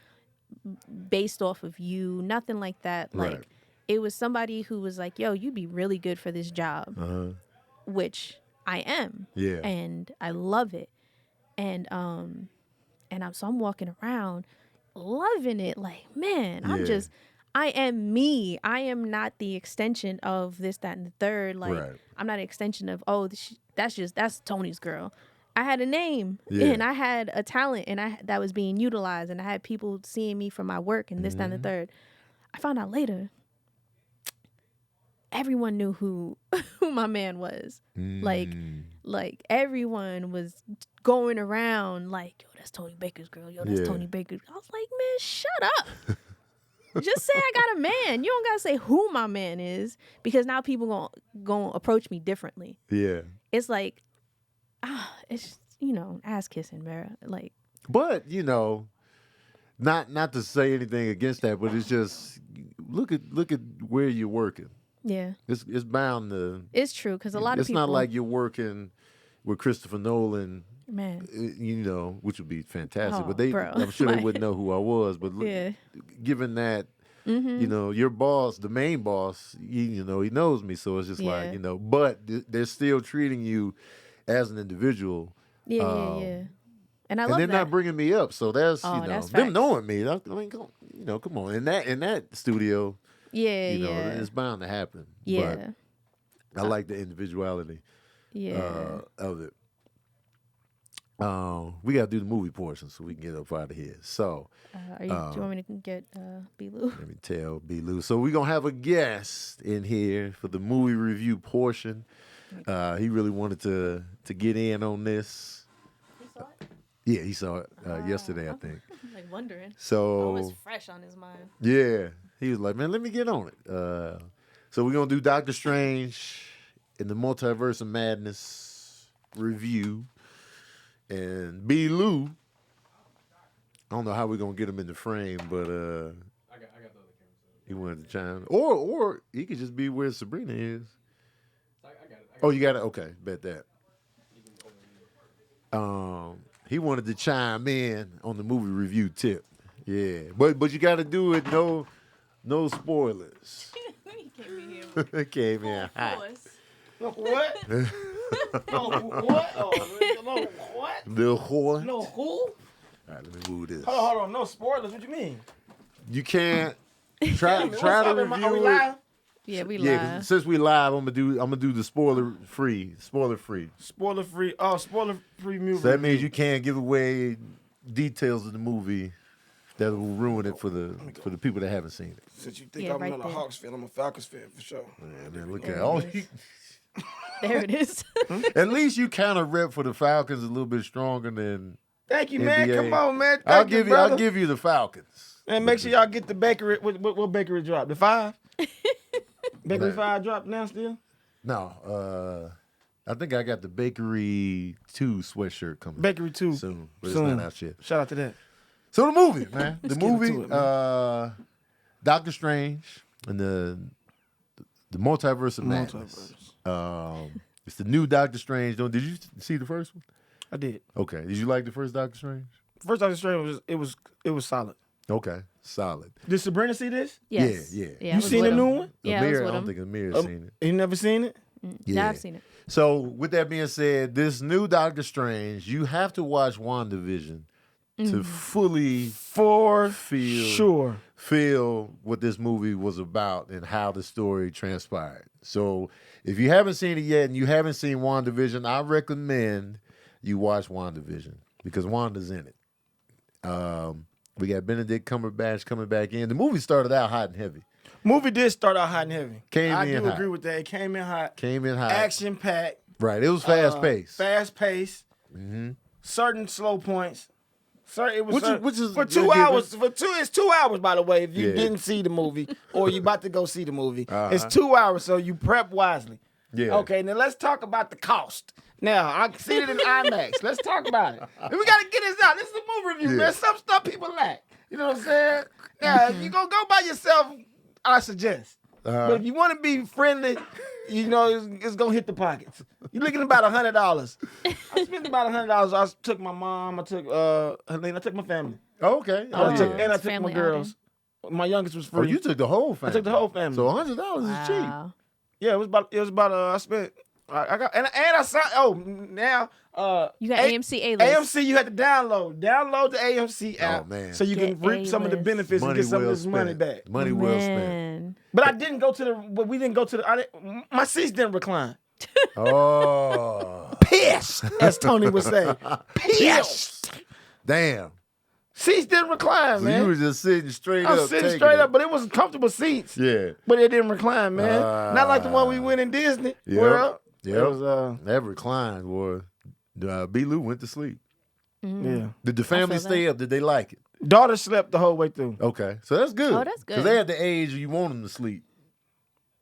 based off of you. Nothing like that. Right. Like, it was somebody who was like, yo, you'd be really good for this job. Which I am. Yeah. And I love it. And I'm walking around loving it. Like, man, I am me. I am not the extension of this, that, and the third. Like, I'm not an extension of, that's Tony's girl. I had a name and I had a talent and that was being utilized, and I had people seeing me for my work and this, that, and the third. I found out later, everyone knew who my man was. Like everyone was going around like, yo, that's Tony Baker's girl. Yo, that's Tony Baker. I was like, man, shut up. Just say I got a man. You don't gotta say who my man is, because now people gonna approach me differently. Yeah. It's like, it's ass kissing, man. Like, but not to say anything against that, but it's just look at where you're working. Yeah, it's bound to. It's true, because a lot of people. It's not like you're working with Christopher Nolan, man. Which would be fantastic. Oh, But I'm sure they wouldn't know who I was. But given that, your boss, the main boss, he knows me, so it's just like But they're still treating you as an individual. Yeah. And I love that. And they're not bringing me up, so that's that's them facts. knowing me. I mean, come on, in that studio. Yeah. It's bound to happen. Yeah. But I like the individuality of it. We got to do the movie portion so we can get up out of here. So, do you want me to get B-Lou? Let me tell B-Lou. So we're going to have a guest in here for the movie review portion. He really wanted to get in on this. He saw it? Yeah, he saw it yesterday, I think. I'm like wondering. So it's fresh on his mind. Yeah. He was like, man, let me get on it. So we're going to do Doctor Strange in the Multiverse of Madness review. And B-Lou, I don't know how we're going to get him in the frame, but I got the other camera. he wanted to chime. Or he could just be where Sabrina is. I got it. Oh, you got it? Okay, bet that. He wanted to chime in on the movie review tip. Yeah. But you got to do it, no spoilers. He came in here. It came in hot. What? No, what? Oh, no, what? The whore. No, who? All right, let me move this. Hold on. No spoilers. What you mean? You can't try to Are we review it. live? Yeah, we Yeah, 'cause live. since we live, I'm gonna do the spoiler free. Spoiler free. Oh, spoiler free movie. So that means you can't give away details of the movie that will ruin it for the people that haven't seen it. Since you think Yeah, I'm right not a there. Hawks fan, I'm a Falcons fan for sure. Man, man, look at all. There it is. At least you kind of rep for the Falcons a little bit stronger than. Thank you, man. NBA. Come on, man. I'll Thank you, give you. brother. I'll give you the Falcons. And make sure y'all get the bakery. What bakery drop? The 5? Bakery Nah. 5 drop now still? No, I think I got the Bakery 2 sweatshirt coming. Bakery 2 soon, but soon. it's not out yet. Shout out to that. So the movie, man. The get movie, into it, Doctor Strange and the Multiverse of Madness. It's the new Doctor Strange. Did you see the first one? I did. Okay. Did you like the first Doctor Strange? First Doctor Strange was solid. Okay, solid. Did Sabrina see this? Yes. Yeah. I You was seen with the new him. one? Yeah, I was Amir, I with don't him. think Amir's seen it. You never seen it? Yeah, I've seen it. So with that being said, this new Doctor Strange, you have to watch WandaVision to fully For feel sure. what this movie was about and how the story transpired. So if you haven't seen it yet and you haven't seen WandaVision, I recommend you watch WandaVision because Wanda's in it. We got Benedict Cumberbatch coming back in. The movie started out hot and heavy. Movie did start out hot and heavy. I do agree with that. It came in hot. Came in hot. Action packed. Right. It was fast paced. Fast paced. Certain slow points. It was Which is for you're 2 hours. giving- It's 2 hours, by the way. If you Yeah. didn't see the movie or you about to go see the movie, it's 2 hours. So you prep wisely. Yeah. Okay. Now let's talk about the cost. Now I seen it in IMAX. Let's talk about it. And we gotta get this out. This is a movie review, Yeah. man. Some stuff people lack. You know what I'm saying? Yeah. If you go by yourself, I suggest. But if you want to be friendly, you know it's gonna hit the pockets. You're looking at about $100. I spent about $100. I took my mom. I took Helene. I took my family. Okay. I Oh, took, yeah. and I It's took my family girls. My youngest was Oh, free. you took the whole family. I took the whole family. So $100 is cheap. Wow. Yeah, it was about. I spent. I got and I signed. Oh, now You got AMC A-list. AMC, you had to download the AMC app, man. so you can Get reap some of the A-list. benefits and get some of this money back. Money well spent. Man. But I didn't go to the. But we didn't go to the. My seats didn't recline. Oh. Pissed, as Tony would say. Pissed. Damn. Seats didn't recline, So man. you were just sitting straight I up. was sitting taking straight it. up, but it was comfortable seats. Yeah. But it didn't recline, man. Not like the one we went in Disney Yep. World. Yep. It was That reclined, boy. B. Lou went to sleep. yeah. Did the family feel stay up? Did they like it? Daughter slept the whole way through. Okay. So that's good. Oh, that's good. Because they at the age you want them to sleep.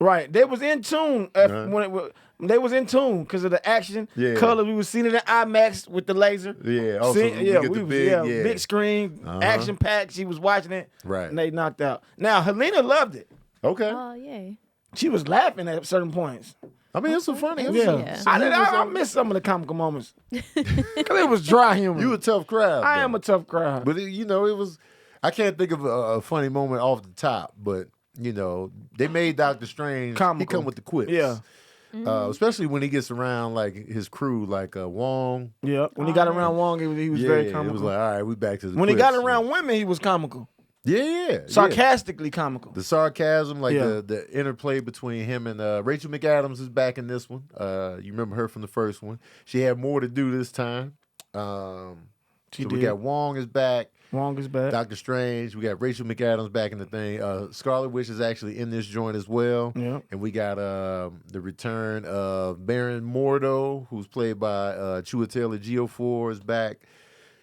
Right, they was in tune they was in tune because of the action, Yeah. color. We was seeing it in IMAX with the laser. Yeah. Also, See- we get the big, big screen, action packed. She was watching it, Right. and they knocked out. Now Helena loved it. Okay. Oh, yay. She was laughing at certain points. I mean, it's some funny. Yeah. It's some- I missed some of the comical moments because it was dry humor. You a tough crowd. I though. am a tough crowd. But it was. I can't think of a funny moment off the top, but they made Doctor Strange. Comical. He come with the quips. Yeah. Especially when he gets around like his crew, like Wong. Yeah, when he got around Wong, he was very It comical. was like, all right, we back to the. when he got quips. around women, he was comical, yeah. sarcastically comical. The sarcasm, like Yeah. the interplay between him and Rachel McAdams is back in this one. You remember her from the first one. She had more to do this time. She so did. we got Wong is back. Wong is back. Doctor Strange. We got Rachel McAdams back in the thing. Scarlet Witch is actually in this joint as well. Yeah. And we got the return of Baron Mordo, who's played by Chiwetel Ejiofor, is back.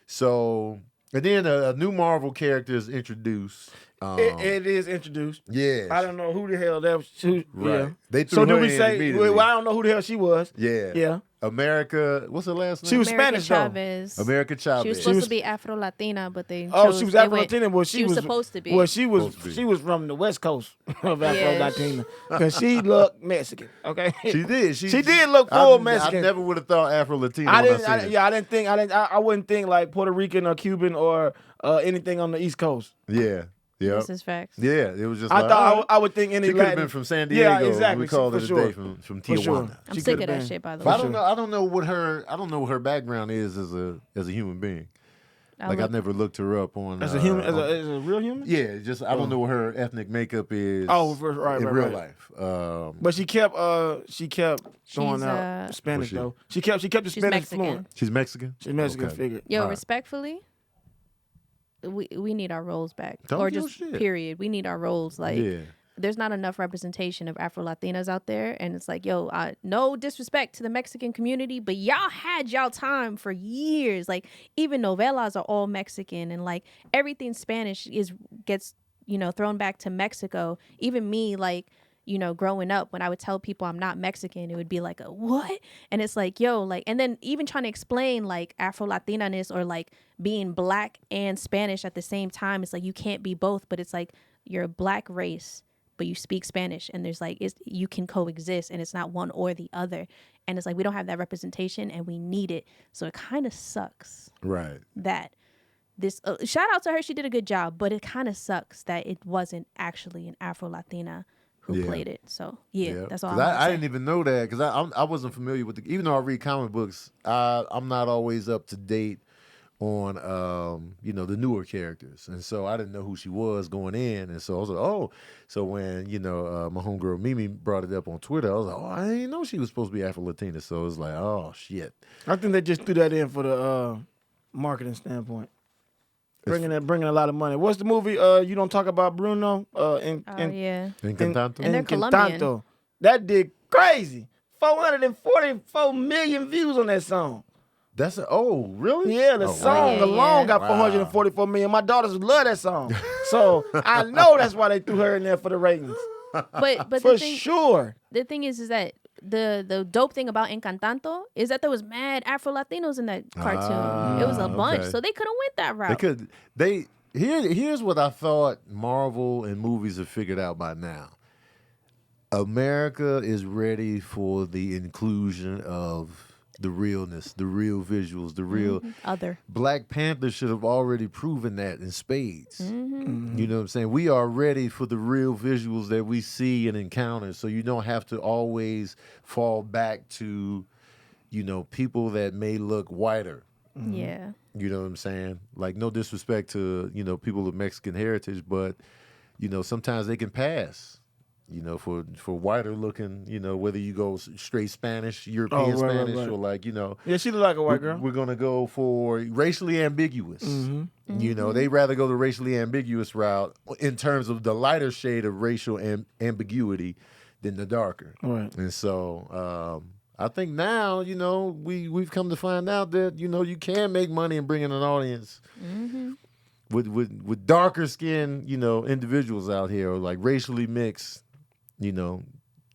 So, and then a new Marvel character is introduced. It is introduced. Yeah. I don't know who the hell that was. Right. Yeah. They threw So do her we in say? immediately. Well, I don't know who the hell she was. Yeah. Yeah. America. What's her last name? She was America Spanish though. Chavez. America Chavez. She was supposed to be Afro-Latina, but they Oh, chose, she was they Afro went- Latina. Well, she was supposed to be. Well, she was Supposed to be. she was from the West Coast of Afro Yeah. Latina because she looked Mexican. Okay. She did. She did look full Mexican. I never would have thought Afro Latino. I wouldn't think like Puerto Rican or Cuban or anything on the East Coast. Yeah. Yeah. This is facts. Yeah. It was just. I like, thought all right. I would think any She could have Latin. been from San Diego. Yeah, exactly. We called for it a sure. day from For Tijuana. sure. I'm She sick could of have that been. shit, by the But way. I don't know what her background is as a human being. Like I never looked her up on As a human, as a real human. yeah, just I don't know what her ethnic makeup is. Oh, right, in right, real right. life. But she kept throwing She's, out Spanish she? though. She kept the She's Spanish Mexican. fluent. She's Mexican. She's Mexican Okay. figure. Yo, All right. respectfully, we need our roles back, Talk or your just shit. period. We need our roles. Like, Yeah. there's not enough representation of Afro Latinas out there, and it's like, yo, no disrespect to the Mexican community, but y'all had y'all time for years. Like, even novellas are all Mexican, and like everything Spanish gets thrown back to Mexico. Even me, like, you know, growing up, when I would tell people I'm not Mexican, it would be like, a what? And it's like, yo, like, and then even trying to explain like Afro-Latinaness or like being black and Spanish at the same time, it's like you can't be both, but it's like you're a black race, but you speak Spanish, and there's like, you can coexist, and it's not one or the other. And it's like we don't have that representation, and we need it. So it kind of sucks. Right. That this shout out to her, she did a good job, but it kind of sucks that it wasn't actually an Afro-Latina who played it. So that's all. I didn't even know that because I wasn't familiar with even though I read comic books, I'm not always up to date on you know, the newer characters, and so I didn't know who she was going in, and so I was like, oh, so when you know my homegirl Mimi brought it up on Twitter, I was like, oh, I didn't know she was supposed to be Afro-Latina, so it was like, oh shit. I think they just threw that in for the marketing standpoint. Bringing a lot of money. What's the movie? You don't talk about Bruno. Encantanto. And they're Colombian. That did crazy. 444 million views on that song. That's really? Yeah, the song alone got 444 million. My daughters love that song, so I know that's why they threw her in there for the ratings. But for sure. The thing is that the dope thing about Encantanto is that there was mad Afro-Latinos in that cartoon. It was a bunch, so they could have went that route. Here's what I thought Marvel and movies have figured out by now. America is ready for the inclusion of the realness, the real visuals, the real other. Black Panther should have already proven that in spades. You know what I'm saying? We are ready for the real visuals that we see and encounter, so you don't have to always fall back to, you know, people that may look whiter. Yeah. You know what I'm saying? Like, no disrespect to, you know, people of Mexican heritage, but, you know, sometimes they can pass. You know, for whiter looking, you know, whether you go straight Spanish, European Spanish, or like, you know. Yeah, she look like a white girl. We're going to go for racially ambiguous. You know, they rather go the racially ambiguous route in terms of the lighter shade of racial ambiguity than the darker. Right. And so I think now, you know, we've come to find out that, you know, you can make money and bring in an audience. With darker skinned, you know, individuals out here, or like racially mixed, you know,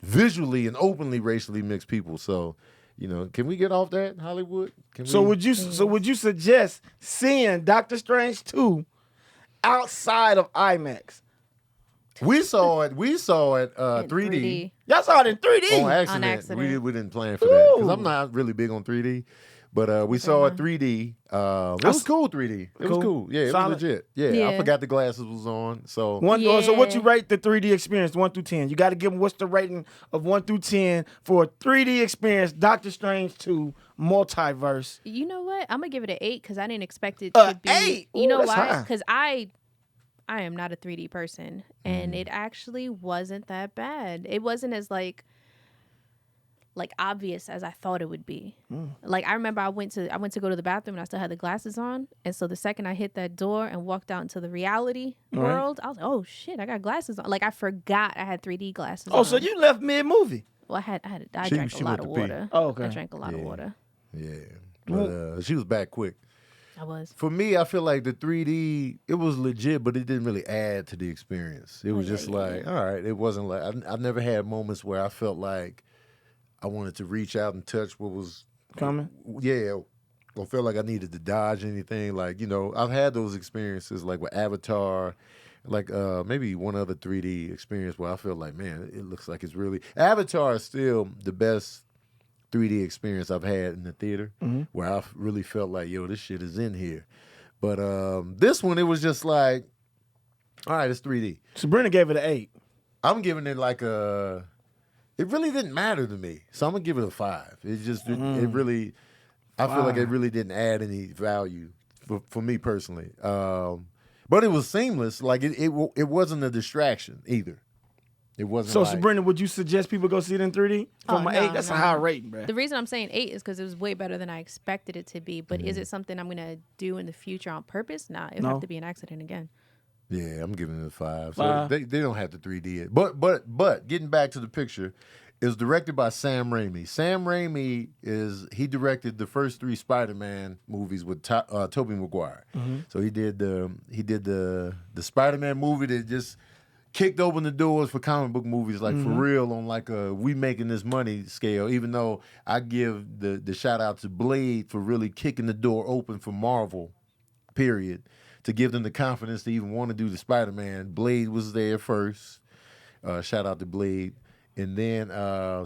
visually and openly racially mixed people. So, you know, can we get off that, Hollywood? Would you suggest seeing Doctor Strange 2 outside of IMAX? We saw it 3D. Y'all saw it in 3D? On accident. We didn't plan for that because I'm not really big on 3D. But we saw it 3D. It was cool 3D. It was cool. Yeah, it was legit. Yeah, I forgot the glasses was on. So so what you rate the 3D experience 1 through 10? You got to give them what's the rating of 1 through 10 for a 3D experience, Doctor Strange 2 Multiverse. You know what? I'm going to give it an 8 because I didn't expect it to be. 8? You know why? Because I am not a 3D person, and it actually wasn't that bad. It wasn't as like obvious as I thought it would be. Like I remember I went to go to the bathroom and I still had the glasses on, and so the second I hit that door and walked out into the reality world, I was like, oh shit, I got glasses on. Like I forgot I had 3D glasses on. Oh, so you left mid movie? Well, I drank a lot of water. Oh, okay. I drank a lot of water. Yeah, but she was back quick. I was. For me, I feel like the 3D, it was legit, but it didn't really add to the experience. It was just like, all right, it wasn't like, I never had moments where I felt like I wanted to reach out and touch what was coming. Yeah. I felt like I needed to dodge anything. Like, you know, I've had those experiences like with Avatar, like maybe one other 3D experience where I felt like, man, it looks like it's really... Avatar is still the best 3D experience I've had in the theater, where I really felt like, yo, this shit is in here. But this one, it was just like, all right, it's 3D. Sabrina gave it an 8. I'm giving it like a... It really didn't matter to me, so I'm gonna give it a 5. It just, it really, I feel like it really didn't add any value for me personally. But it was seamless. Like it wasn't a distraction either. It wasn't. So Sabrina, would you suggest people go see it in 3D? From an 8, that's a high rating, bro. The reason I'm saying 8 is because it was way better than I expected it to be. But is it something I'm gonna do in the future on purpose? Nah, it would have to be an accident again. Yeah, I'm giving it a 5. So they don't have to 3D it. But getting back to the picture, it was directed by Sam Raimi. Sam Raimi he directed the first 3 Spider-Man movies with Tobey Maguire. So he did the Spider-Man movie that just kicked open the doors for comic book movies, like for real, on like a we making this money scale. Even though I give the shout out to Blade for really kicking the door open for Marvel, period, to give them the confidence to even want to do the Spider-Man. Blade was there first. Shout out to Blade. And then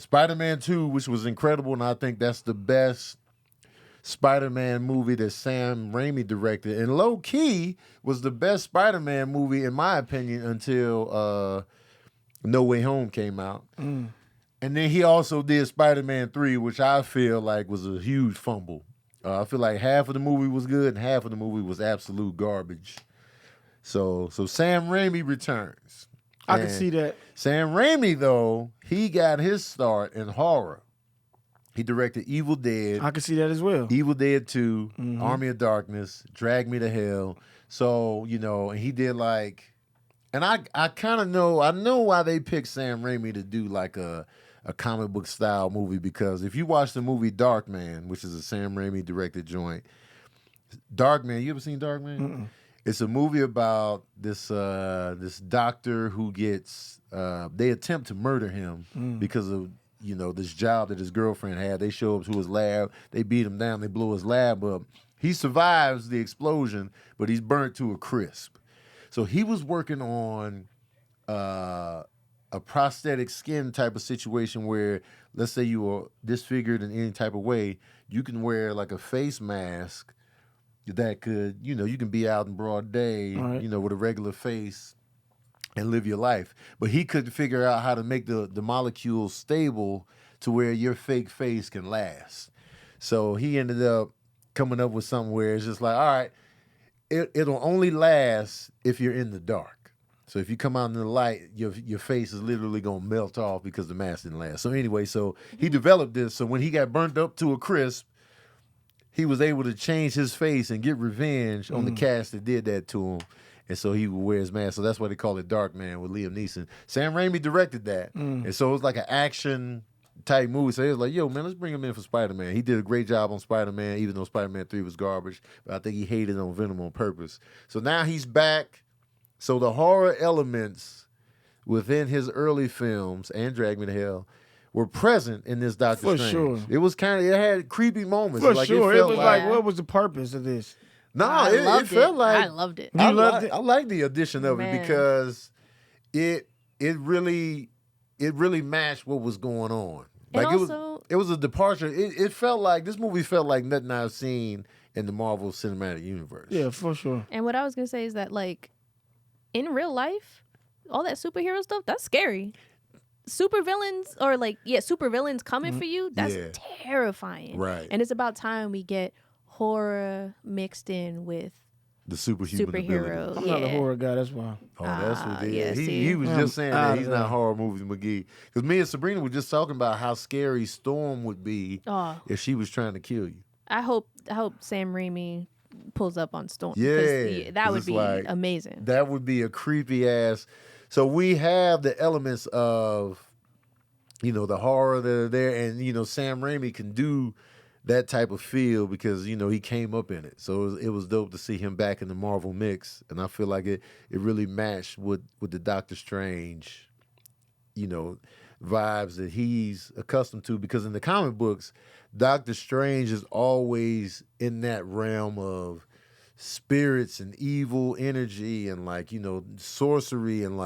Spider-Man 2, which was incredible, and I think that's the best Spider-Man movie that Sam Raimi directed. And low-key was the best Spider-Man movie, in my opinion, until No Way Home came out. And then he also did Spider-Man 3, which I feel like was a huge fumble. I feel like half of the movie was good and half of the movie was absolute garbage. So Sam Raimi returns. I can see that. Sam Raimi, though, he got his start in horror. He directed Evil Dead. I can see that as well. Evil Dead 2, Army of Darkness, Drag Me to Hell. So, and he did like, and I kind of know, I know why they picked Sam Raimi to do like a comic book style movie, because if you watch the movie Darkman, which is a Sam Raimi directed joint, Darkman, you ever seen Darkman? Mm-mm. It's a movie about this doctor who gets, they attempt to murder him because of, this job that his girlfriend had. They show up to his lab, they beat him down, they blow his lab up. He survives the explosion, but he's burnt to a crisp. So he was working on a prosthetic skin type of situation where, let's say you are disfigured in any type of way, you can wear like a face mask that could, you can be out in broad day, right, with a regular face and live your life. But he couldn't figure out how to make the molecules stable to where your fake face can last. So he ended up coming up with something where it's just like, all right, it'll only last if you're in the dark. So if you come out in the light, your face is literally going to melt off because the mask didn't last. So anyway, so he developed this. So when he got burnt up to a crisp, he was able to change his face and get revenge on the cast that did that to him. And so he would wear his mask. So that's why they call it Darkman with Liam Neeson. Sam Raimi directed that. And so it was like an action type movie. So he was like, yo, man, let's bring him in for Spider-Man. He did a great job on Spider-Man, even though Spider-Man 3 was garbage. But I think he hated on Venom on purpose. So now he's back. So the horror elements within his early films and Drag Me to Hell were present in this Doctor For Strange. sure. It was kind of, it had creepy moments. For like, sure. It It felt was like, like, what was the purpose of this? no, I it loved felt like I loved it. You loved it? I like the addition of Man. it because it really matched what was going on. And Like also, it was a departure. It felt like this movie felt like nothing I've seen in the Marvel Cinematic Universe. Yeah, for sure. and what I was gonna say is that, like, in real life, all that superhero stuff, that's scary. Supervillains supervillains coming for you, that's Yeah. terrifying. Right. And it's about time we get horror mixed in with The superhuman superhero. ability. I'm not a horror guy, that's why. Oh, that's what it yeah, is. He see. was just saying out that of he's there. not horror movies McGee. Because me and Sabrina were just talking about how scary Storm would be Oh, if she was trying to kill you. I hope Sam Raimi pulls up on Storm. 'cause Yeah, that 'cause would it's be like- amazing. That would be a creepy ass. So we have the elements of, the horror that are there, and Sam Raimi can do that type of feel because he came up in it. So it was dope to see him back in the Marvel mix, and I feel like it really matched with the Doctor Strange, vibes that he's accustomed to. Because in the comic books, Doctor Strange is always in that realm of spirits and evil energy and sorcery and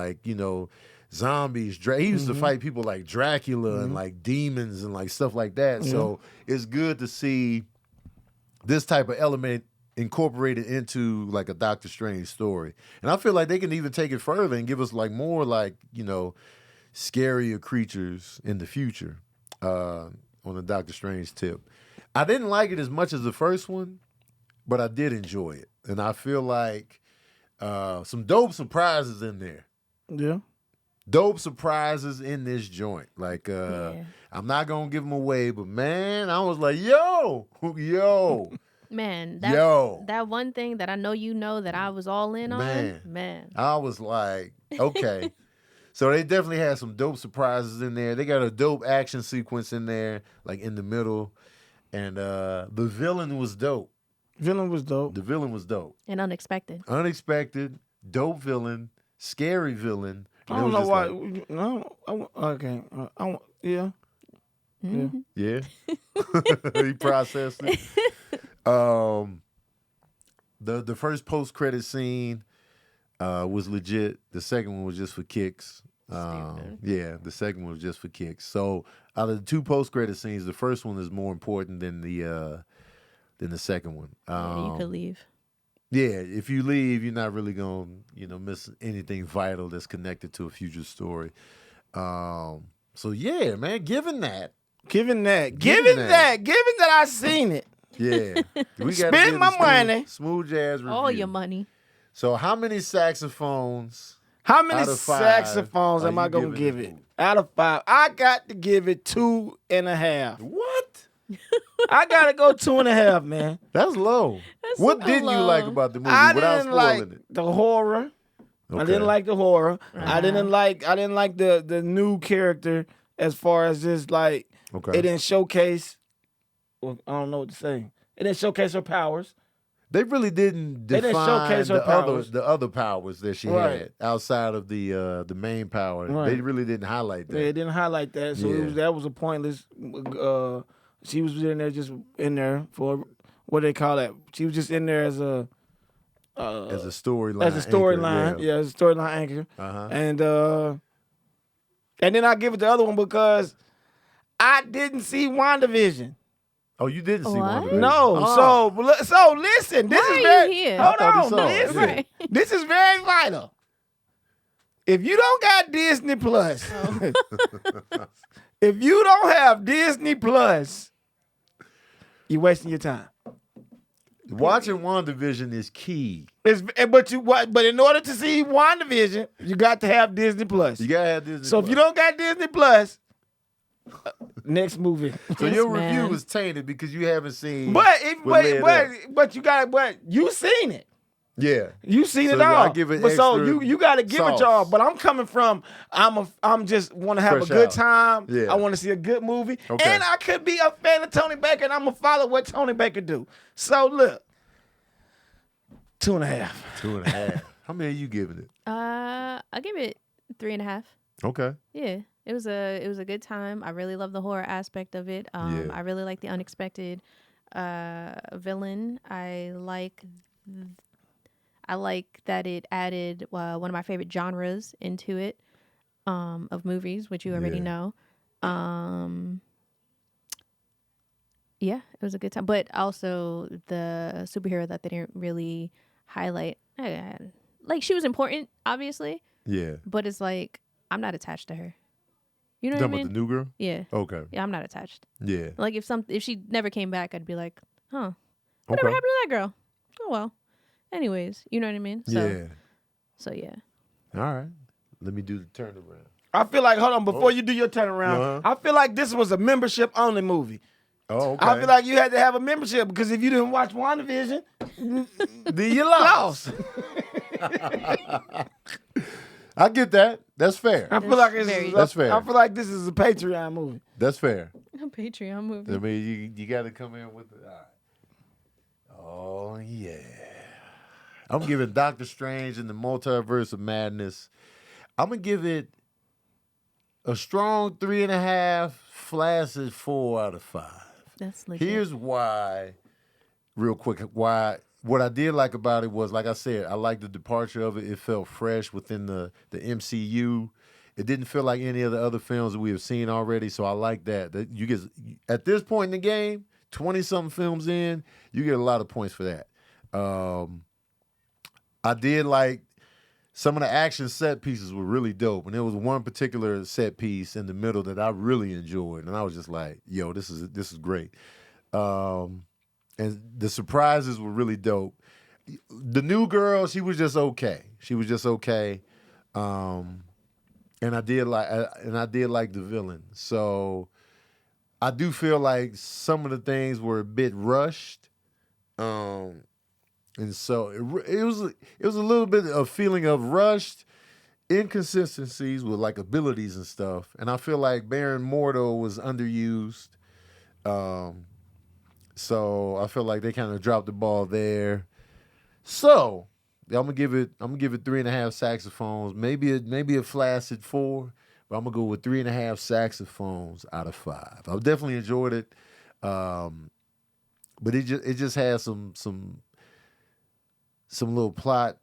zombies. He used to fight people like Dracula and like demons and like stuff like that. So it's good to see this type of element incorporated into like a Doctor Strange story. And I feel like they can even take it further and give us like more like, scarier creatures in the future on a Doctor Strange tip. I didn't like it as much as the first one, but I did enjoy it. And I feel like some dope surprises in there. Yeah. Dope surprises in this joint. Like, Yeah. I'm not going to give them away, but man, I was like, yo. Man, Yo. that one thing that I know that I was all in on, man. I was like, okay. So they definitely had some dope surprises in there. They got a dope action sequence in there, like in the middle. And the villain was dope. Villain was dope. The villain was dope. And unexpected. Unexpected, dope villain, scary villain, I don't know why. No. Okay. Yeah. Mm-hmm. Yeah. He processed it. The first post-credit scene was legit. The second one was just for kicks. The second one was just for kicks. So out of the two post-credit scenes, the first one is more important than the second one. You could leave. Yeah, if you leave, you're not really gonna, miss anything vital that's connected to a future story. So yeah, man, given that I seen it. Yeah. We Spend my money. Smooth jazz review. All your money. So how many saxophones? How many out of 5 saxophones are am I you gonna giving give this it? movie? Out of 5, I got to give it 2.5. What? I gotta go 2.5, man. That's low. That's What super didn't you low. like about the movie I without didn't spoiling like it? the horror. I Okay. didn't like the horror. Uh-huh. I didn't like the new character as far as just like Okay. it didn't showcase. Well, I don't know what to say. It didn't showcase her powers. They really didn't They didn't define showcase her powers. the other powers that she Right. had outside of the main power. Right. They really didn't highlight that. Yeah, it didn't highlight that, so Yeah. that was a pointless. She was in there for what they call that. She was just in there as a storyline. as a storyline. Yeah, as a storyline anchor. Uh-huh. And then I give it the other one because I didn't see WandaVision. Oh, you didn't see What? WandaVision? No, Oh. so listen. This Why is are very. you here? I thought he Hold saw on, it. listen. Right. This is very vital. If you don't got Disney Plus, if you don't have Disney Plus, you're wasting your time. Watching WandaVision is key. But in order to see WandaVision, you got to have Disney Plus. You gotta have Disney. So if you don't got Disney Plus, next movie. so Yes, your man. review was tainted because you haven't seen. But you seen it. Yeah. You seen So it all. I give it but so extra you got to give it sauce. y'all. But I'm coming from I'm just want to have Fresh a good out. time. Yeah. I want to see a good movie, Okay. and I could be a fan of Tony Baker, and I'm gonna follow what Tony Baker do. So look, 2.5. 2.5. How many are you giving it? I give it 3.5. Okay. Yeah, it was a good time. I really love the horror aspect of it. Yeah. I really like the unexpected villain. I like that it added one of my favorite genres into it of movies, which you already Yeah. know. Yeah, it was a good time. But also the superhero that they didn't really highlight. Like, she was important, obviously, Yeah. but it's like I'm not attached to her. You know You what I talking mean? about the new girl? Yeah. Okay. Yeah, I'm not attached. Yeah. Like if she never came back, I'd be like, huh, whatever Okay. happened to that girl? Oh well. Anyways, you know what I mean? So, Yeah. So yeah. All right. Let me do the turnaround. I feel like hold on before you do your turnaround. Uh-huh. I feel like this was a membership only movie. Oh, okay. I feel like you had to have a membership because if you didn't watch WandaVision, then you lost. I get that. That's fair. I feel like That's fair. I feel like this is a Patreon movie. That's fair. A Patreon movie. I mean, you got to come in with it. All right. Oh, yeah. I'm giving Doctor Strange and the Multiverse of Madness. I'm going to give it a strong 3.5, flaccid 4 out of 5. That's legit. Here's why, real quick, what I did like about it was, like I said, I liked the departure of it. It felt fresh within the MCU. It didn't feel like any of the other films that we have seen already, so I like that. That you get at this point in the game, 20-something films in, you get a lot of points for that. I did like some of the action set pieces were really dope, and there was one particular set piece in the middle that I really enjoyed, and I was just like, "Yo, this is great." And the surprises were really dope. The new girl, she was just okay. And I did like the villain. So I do feel like some of the things were a bit rushed. And so it was a little bit of a feeling of rushed inconsistencies with like abilities and stuff. And I feel like Baron Mordo was underused. So I feel like they kind of dropped the ball there. So I'm gonna give it 3.5 saxophones, maybe a flaccid 4, but I'm gonna go with 3.5 saxophones out of 5. I've definitely enjoyed it, but it just has some little plot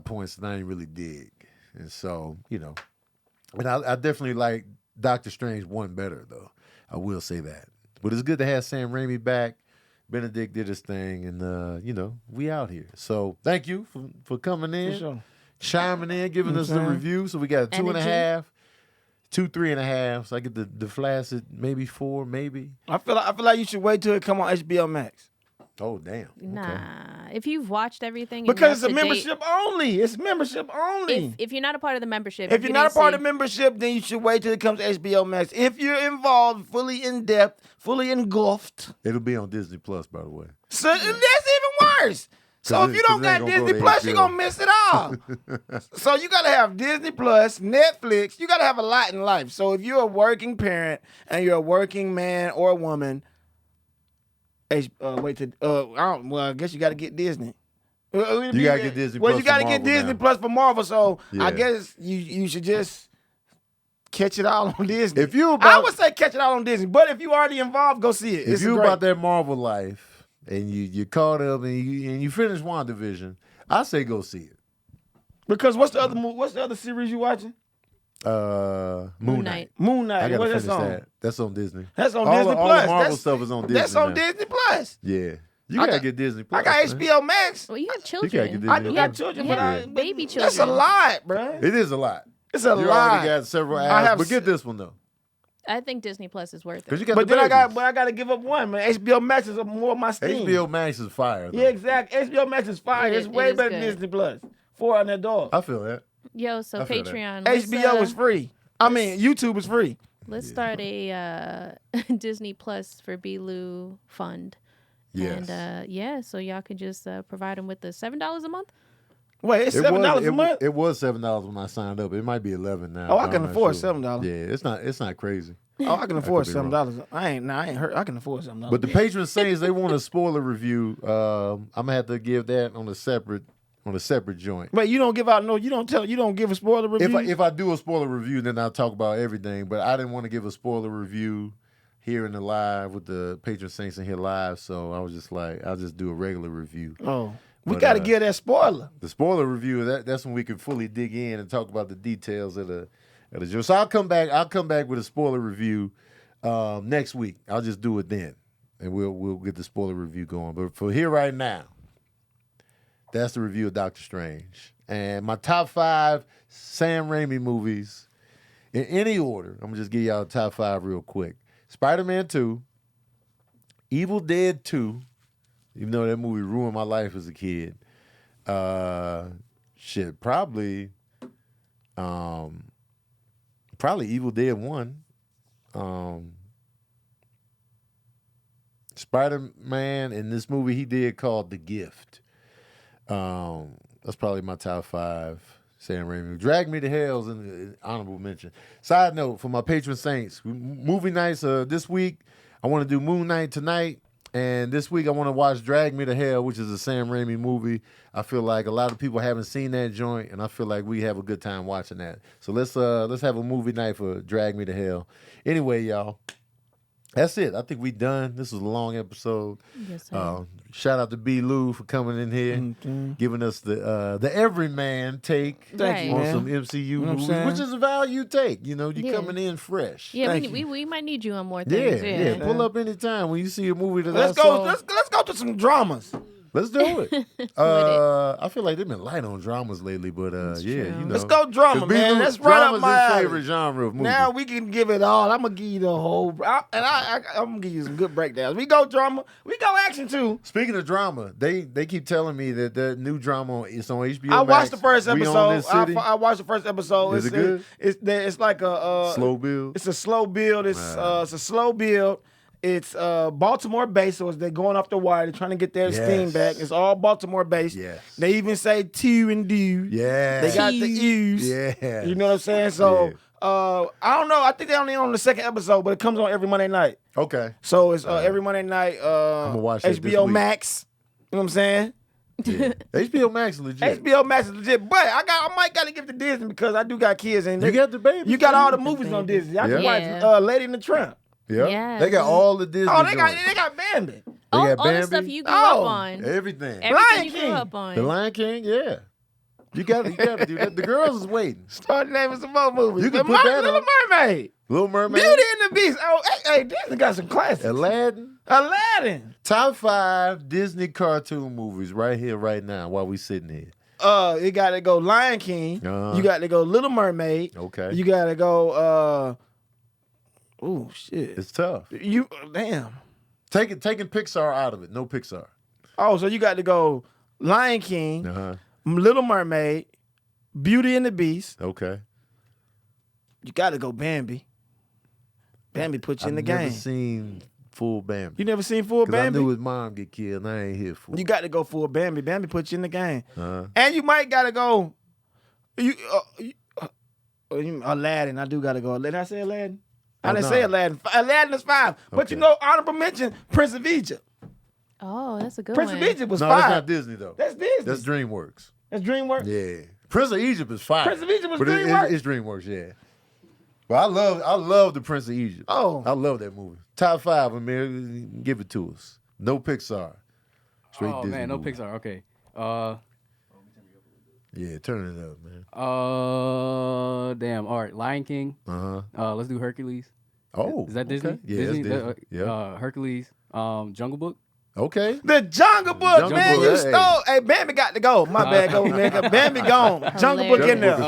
points that I didn't really dig, and so and I definitely like Doctor Strange 1 better though. I will say that, but it's good to have Sam Raimi back. Benedict did his thing, and we out here. So thank you for coming in, For sure. chiming in, giving us the review. So we got a 2.5, 3.5. So I get the flaccid, maybe 4, maybe. I feel like you should wait till it come on HBO Max. Oh damn! Nah, if you've watched everything, and Because you're it's a up to date- membership only. It's membership only. If you're not a part of the membership, If you you're not a didn't part see- of membership, then you should wait till it comes to HBO Max. If you're involved, fully in depth, fully engulfed, It'll be on Disney Plus, by the way. so that's even worse. So if you don't 'cause it ain't got gonna go Disney to Plus, you're HBO. gonna miss it all. So you gotta have Disney Plus, Netflix. You gotta have a lot in life. So if you're a working parent and you're a working man or woman, I guess you gotta get Disney. You gotta get Disney Well, Plus you gotta for get Marvel Disney now. Plus for Marvel. So Yeah. I guess you should just catch it all on Disney. If you I about would say catch it all on Disney, but if you already involved, go see it. if It's you great. about that Marvel life and you caught up and you finished WandaVision, I say go see it. Because what's the other series you watching? Moon Knight. Moon I Knight. gotta What's finish that on? that. That's on Disney. That's on all Disney the, all Plus. the Marvel That's- stuff is on Disney. That's on now. Disney Plus. Yeah, you I gotta got- get Disney Plus. I got man. HBO Max. Well, you have You children. gotta get Disney I do Plus. got children, but Yeah, baby That's a children. lot, bro. It is a lot. It's a You lot. already got several I apps, have but get this one though, I think Disney Plus is worth because it. you got But the then babies. I got to give up one, man. HBO Max is more of my steam. HBO Max is fire. Though. Yeah, exactly. HBO Max is fire. It It's is- way it is better than good. Disney Plus. $400. I feel that. Yo, so I feel that. Patreon. HBO is free. I mean, YouTube is free. Let's start a Disney Plus for B-Lou fund. Yes. And so y'all could just provide them with the $7 a month. Wait, it's $7 a month? It was $7 when I signed up. It might be 11 now. Oh, I but can I'm not afford sure. $7. Yeah, it's not crazy. Oh, I can afford could be wrong. $7. I ain't hurt. I can afford $7. But the patron saints, they want a spoiler review. I'm gonna have to give that on a separate joint. Wait, you don't give out you don't give a spoiler review? If I do a spoiler review, then I'll talk about everything. But I didn't want to give a spoiler review here in the live with the patron saints in here live, so I was just like, I'll just do a regular review. Oh. We But, got to give that spoiler. The spoiler review, that's when we can fully dig in and talk about the details of the show. So I'll come back with a spoiler review next week. I'll just do it then, and we'll get the spoiler review going. But for here right now, that's the review of Doctor Strange and my top 5 Sam Raimi movies in any order. I'm gonna just give y'all the top 5 real quick. Spider-Man 2, Evil Dead 2. Even though that movie ruined my life as a kid. Probably Evil Dead 1. Spider-Man in this movie he did called The Gift. That's probably my top 5 Sam Raimi. Drag Me to Hell's an honorable mention. Side note, for my patron saints, movie nights this week, I want to do Moon Knight tonight. And this week I want to watch Drag Me to Hell, which is a Sam Raimi movie. I feel like a lot of people haven't seen that joint, and I feel like we have a good time watching that. So let's have a movie night for Drag Me to Hell. Anyway, y'all, that's it. I think we done. This was a long episode. Yes, sir. Shout out to B. Lou for coming in here, giving us the everyman take Thank you, on man. some MCU what I'm movies, saying? which is a value take. You Yeah. coming in fresh. Yeah, Thank we might need you on more Yeah, things. yeah. Pull up anytime when you see a movie that Let's I saw. go. Let's go to some dramas. Let's do it. I feel like they've been light on dramas lately, but yeah, true. Let's go drama, 'Cause man. B-Lou, That's right up drama's my his alley. favorite genre of movie. Now we can give it all. I'm gonna give you the whole, I'm gonna give you some good breakdowns. We go drama. We go action too. Speaking of drama, they keep telling me that the new drama is on HBO I Max. watched the first We Own episode. This City. I watched the first episode. Is it good? It's like a Slow build. It's a slow build. It's a slow build. It's Baltimore based, so they're going off the wire. They're trying to get their steam Yes. back. It's all Baltimore based. Yes. They even say to and do. Yeah. They got the U's. Yeah. You know what I'm saying? So I don't know. I think they're only on the second episode, but it comes on every Monday night. Okay. So it's every Monday night. watch that this HBO week. Max. You know what I'm saying? Yeah. HBO Max is legit. HBO Max is legit, but I might gotta give it to Disney because I do got kids and You got the baby. you got all the The movies on baby. Disney. I can Yeah. watch Lady and the Tramp. Yeah. Yeah. They got all the Disney. Oh, they joints. got Bambi. They all got all the Bambi. stuff you grew Oh. up on. Everything. Lion Everything you King. grew up on. The Lion King, yeah. You got to do that. The girls is waiting. Start naming some more movies. You can The put that Little on. Mermaid. Little Mermaid. Beauty and the Beast. Oh, hey, Disney got some classics. Aladdin. Aladdin. Top 5 Disney cartoon movies right here, right now, while we sitting here. You got to go Lion King. Uh-huh. You got to go Little Mermaid. Okay. You got to go. Oh shit. It's tough. You damn. Taking Pixar out of it. No Pixar. Oh, so you got to go Lion King, Uh-huh. Little Mermaid, Beauty and the Beast. Okay. You got to go Bambi. Bambi put you in the I've never game. seen full Bambi. You never seen full 'Cause I Bambi? knew his mom get killed and I ain't here for it. You got to go full Bambi. Bambi put you in the game. Uh-huh. And you might got to go. Aladdin. I do got to go. Did I say Aladdin? I Oh, didn't no. say Aladdin. Aladdin is 5. But you Okay. know, honorable mention, Prince of Egypt. Oh, that's a good Prince one. of Egypt was No, 5. that's not Disney, though. That's Disney. That's DreamWorks. That's DreamWorks. Yeah. Prince of Egypt is fire. Prince of Egypt was but DreamWorks? It's DreamWorks, yeah. But I love the Prince of Egypt. Oh. I love that movie. Top 5, Amir. Give it to us. No Pixar. Straight Oh Disney man, no movie. Pixar. Okay. Yeah, turn it up, man. Damn. All right, Lion King. Uh-huh. Let's do Hercules. Oh. Is that Disney? Okay. Yeah, Disney. that's Disney. Yeah. Hercules. Jungle Book. Okay. The Jungle Book, Jungle man. Book, You hey. stole. Hey, Bambi got to go. My bad, go, nigga. Bambi gone. Jungle Book in Jungle there. Book is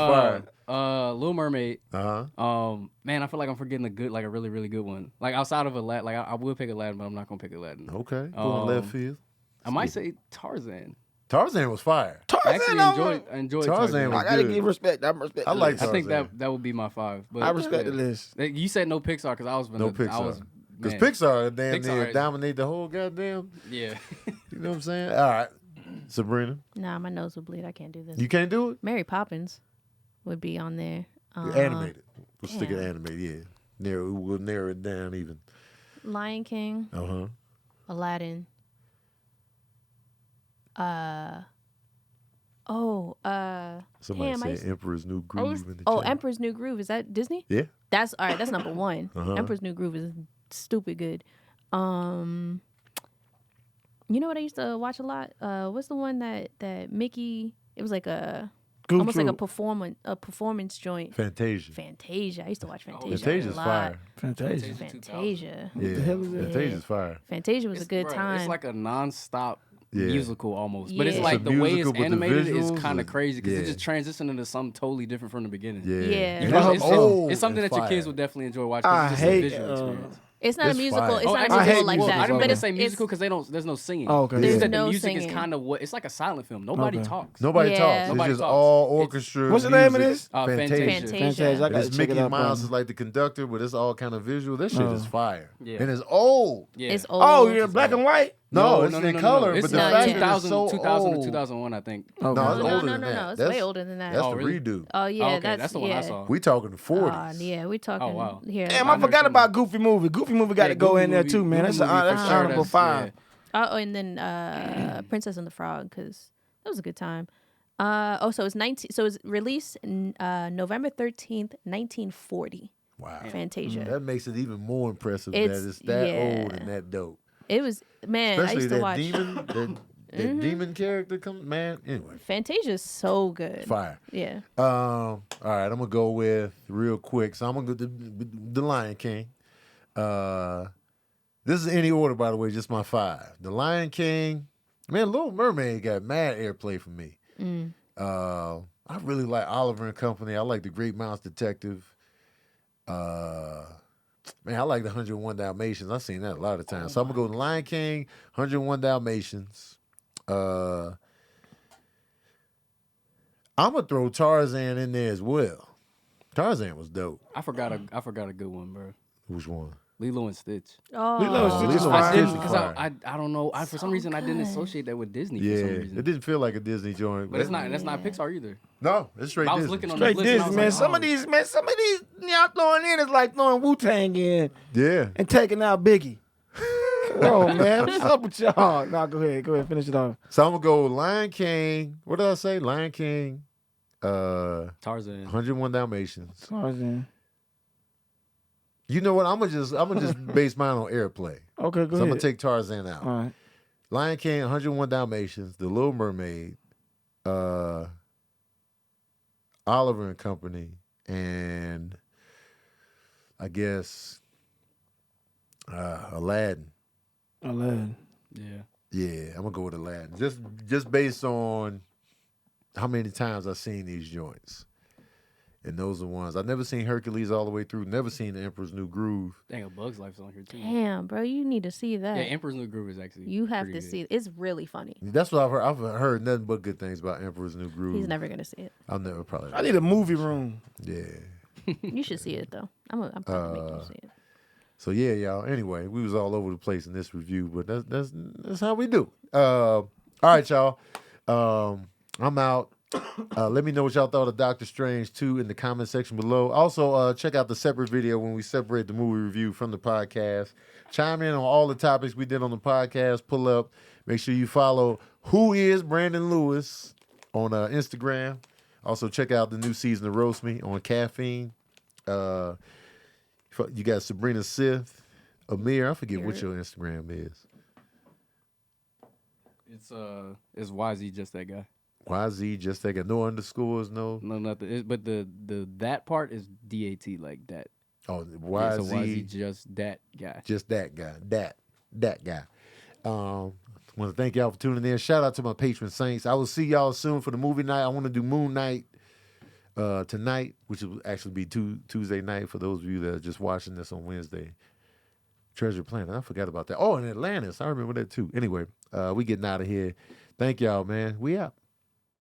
fire. Little Mermaid. Uh-huh. Man, I feel like I'm forgetting a really, really good one. Like outside of Aladdin, like I would pick Aladdin, but I'm not gonna pick Aladdin. Okay. Going left field. I might say Tarzan. Tarzan was fire. I actually enjoyed Tarzan Tarzan. was I gotta good. give respect. I respect. I the like list. I think Tarzan. that would be my 5. But I respect the list. You said no Pixar because I was No I Pixar. was Because man, Pixar damn Pixar near is- dominate the whole goddamn. Yeah. You know what I'm saying? All right. Sabrina, Nah, my nose will bleed. I can't do this. you can't do it? Mary Poppins would be on there. Animated. We'll stick it damn. animated, yeah. We'll narrow it down even. Lion King, Uh-huh. Aladdin. Somebody damn, I said used- Emperor's New Groove in the Oh, chat. Emperor's New Groove. Is that Disney? Yeah. That's all right. That's number 1. Uh-huh. Emperor's New Groove is stupid good. You know what I used to watch a lot? What's the one that Mickey? It was like Goof almost like a Troop. performance joint. Fantasia. Fantasia. I used to watch Fantasia. Fantasia's a lot. fire. Fantasia. Fantasia. Yeah. the hell is that? Fantasia's fire. Fantasia was a good Bro, time. It's like a non-stop Yeah. musical almost, but it's Yeah. like It's a the way musical, it's but the animated is visuals kind are- of crazy because yeah. it just transitioned into something totally different from the beginning. Yeah. Yeah. And I it's hope old It's something and that your kids fire. would definitely enjoy watching. I It's just hate, a visual experience. It's not a It's musical. fire. It's Oh, not a actually, I hate musical like musicals. that. I didn't mean but to it's, say it's- musical because there's no singing. Oh, okay. It's Yeah. that No the music singing. is kind of what it's like a silent film. Nobody Okay. talks. Nobody Yeah. talks. Nobody It's just talks. all It's- orchestra. What's the name of music. this? Fantasia. Fantasia. I And gotta it's check Mickey it out. Mouse is like the conductor, but it's all kind of visual. That shit Oh. is fire. Yeah. And it's old. Yeah. It's old. Oh, you're in black and white? No, it's in color, It's but the No, fact yeah. that it's so 2000 to old. 2001, I think. Okay. No, it's No, older no, than no, that. no. It's That's- way older than that. That's Oh, the really? redo. Oh yeah, okay, that's the one I saw. We talking the 40s. Yeah, we talking. wow. Here. Damn, I I never forgot seen about it. Goofy Movie. Goofy Movie got Yeah, to go Goofy in there movie- too, man. Goofy That's movie for that's sure. honorable 5. Oh, and then Princess and the Frog, because that was a good time. So it's 19. So it was released November 13th, 1940. Wow. Fantasia. That makes it even more impressive It's- that it's that yeah. old and that dope. It was man. I Especially used to that watch. demon, that demon character comes, man. Anyway, Fantasia is so good. fire. Yeah. All right, I'm gonna go with real quick. So I'm gonna go to the Lion King. This is any order, by the way, just my 5. The Lion King, man. Little Mermaid got mad airplay for me. I really like Oliver and Company. I like The Great Mouse Detective. Man, I like the 101 Dalmatians. I've seen that a lot of times. So I'm gonna go to Lion King, 101 Dalmatians. I'm gonna throw Tarzan in there as well. Tarzan was dope. I forgot a good one, bro. Which one? Lilo and Stitch. Oh. Lilo and Stitch is Lilo and fire. I Stitch didn't is because fire. I don't know. For some reason I didn't good. associate that with Disney Yeah, for some reason. it didn't feel like a Disney joint. But it's not Pixar either. No, it's straight I was Disney. looking on Straight the list and I Disney, was man. like, Some of these y'all throwing in is like throwing Wu-Tang in Yeah. and taking out Biggie. Bro, man, what's up with y'all? Nah, go ahead, finish it off. So I'm gonna go Lion King. What did I say? Lion King. Tarzan. 101 Dalmatians. Tarzan. You know what? I'm gonna just base mine on airplay. Okay, go So I'm ahead. gonna take Tarzan out. All right. Lion King, 101 Dalmatians, The Little Mermaid, Oliver and Company, and I guess Aladdin. Aladdin. Yeah. Yeah, I'm gonna go with Aladdin. Just based on how many times I've seen these joints. And those are the ones. I've never seen Hercules all the way through. Never seen The Emperor's New Groove. Dang, A Bug's Life's on here too. Damn, bro, you need to see that. Yeah, Emperor's New Groove is actually. You have pretty to good. see it. It's really funny. That's what I've heard. I've heard nothing but good things about Emperor's New Groove. He's never gonna see it. I'll never probably. I need a movie room. Yeah. You should see it though. I'm probably make you see it. So yeah, y'all. Anyway, we was all over the place in this review, but that's how we do. All right, y'all. I'm out. Let me know what y'all thought of Doctor Strange 2 in the comment section below. Also, check out the separate video when we separate the movie review from the podcast. Chime in on all the topics we did on the podcast. Pull up. Make sure you follow Who Is Brandon Lewis on Instagram. Also, check out the new season of Roast Me on Caffeine. You got Sabrina Sith, Amir. I forget what your Instagram is. It's YZ, just that guy. YZ, just that guy. No underscores, no. No, nothing. But the that part is DAT, like that. Oh, Yeah, YZ, so YZ, just that guy. just that guy. That guy. I want to thank y'all for tuning in. Shout out to my patron saints. I will see y'all soon for the movie night. I want to do Moon Night tonight, which will actually be Tuesday night for those of you that are just watching this on Wednesday. Treasure Planet. I forgot about that. Oh, and Atlantis. I remember that too. Anyway, we getting out of here. Thank y'all, man. We out.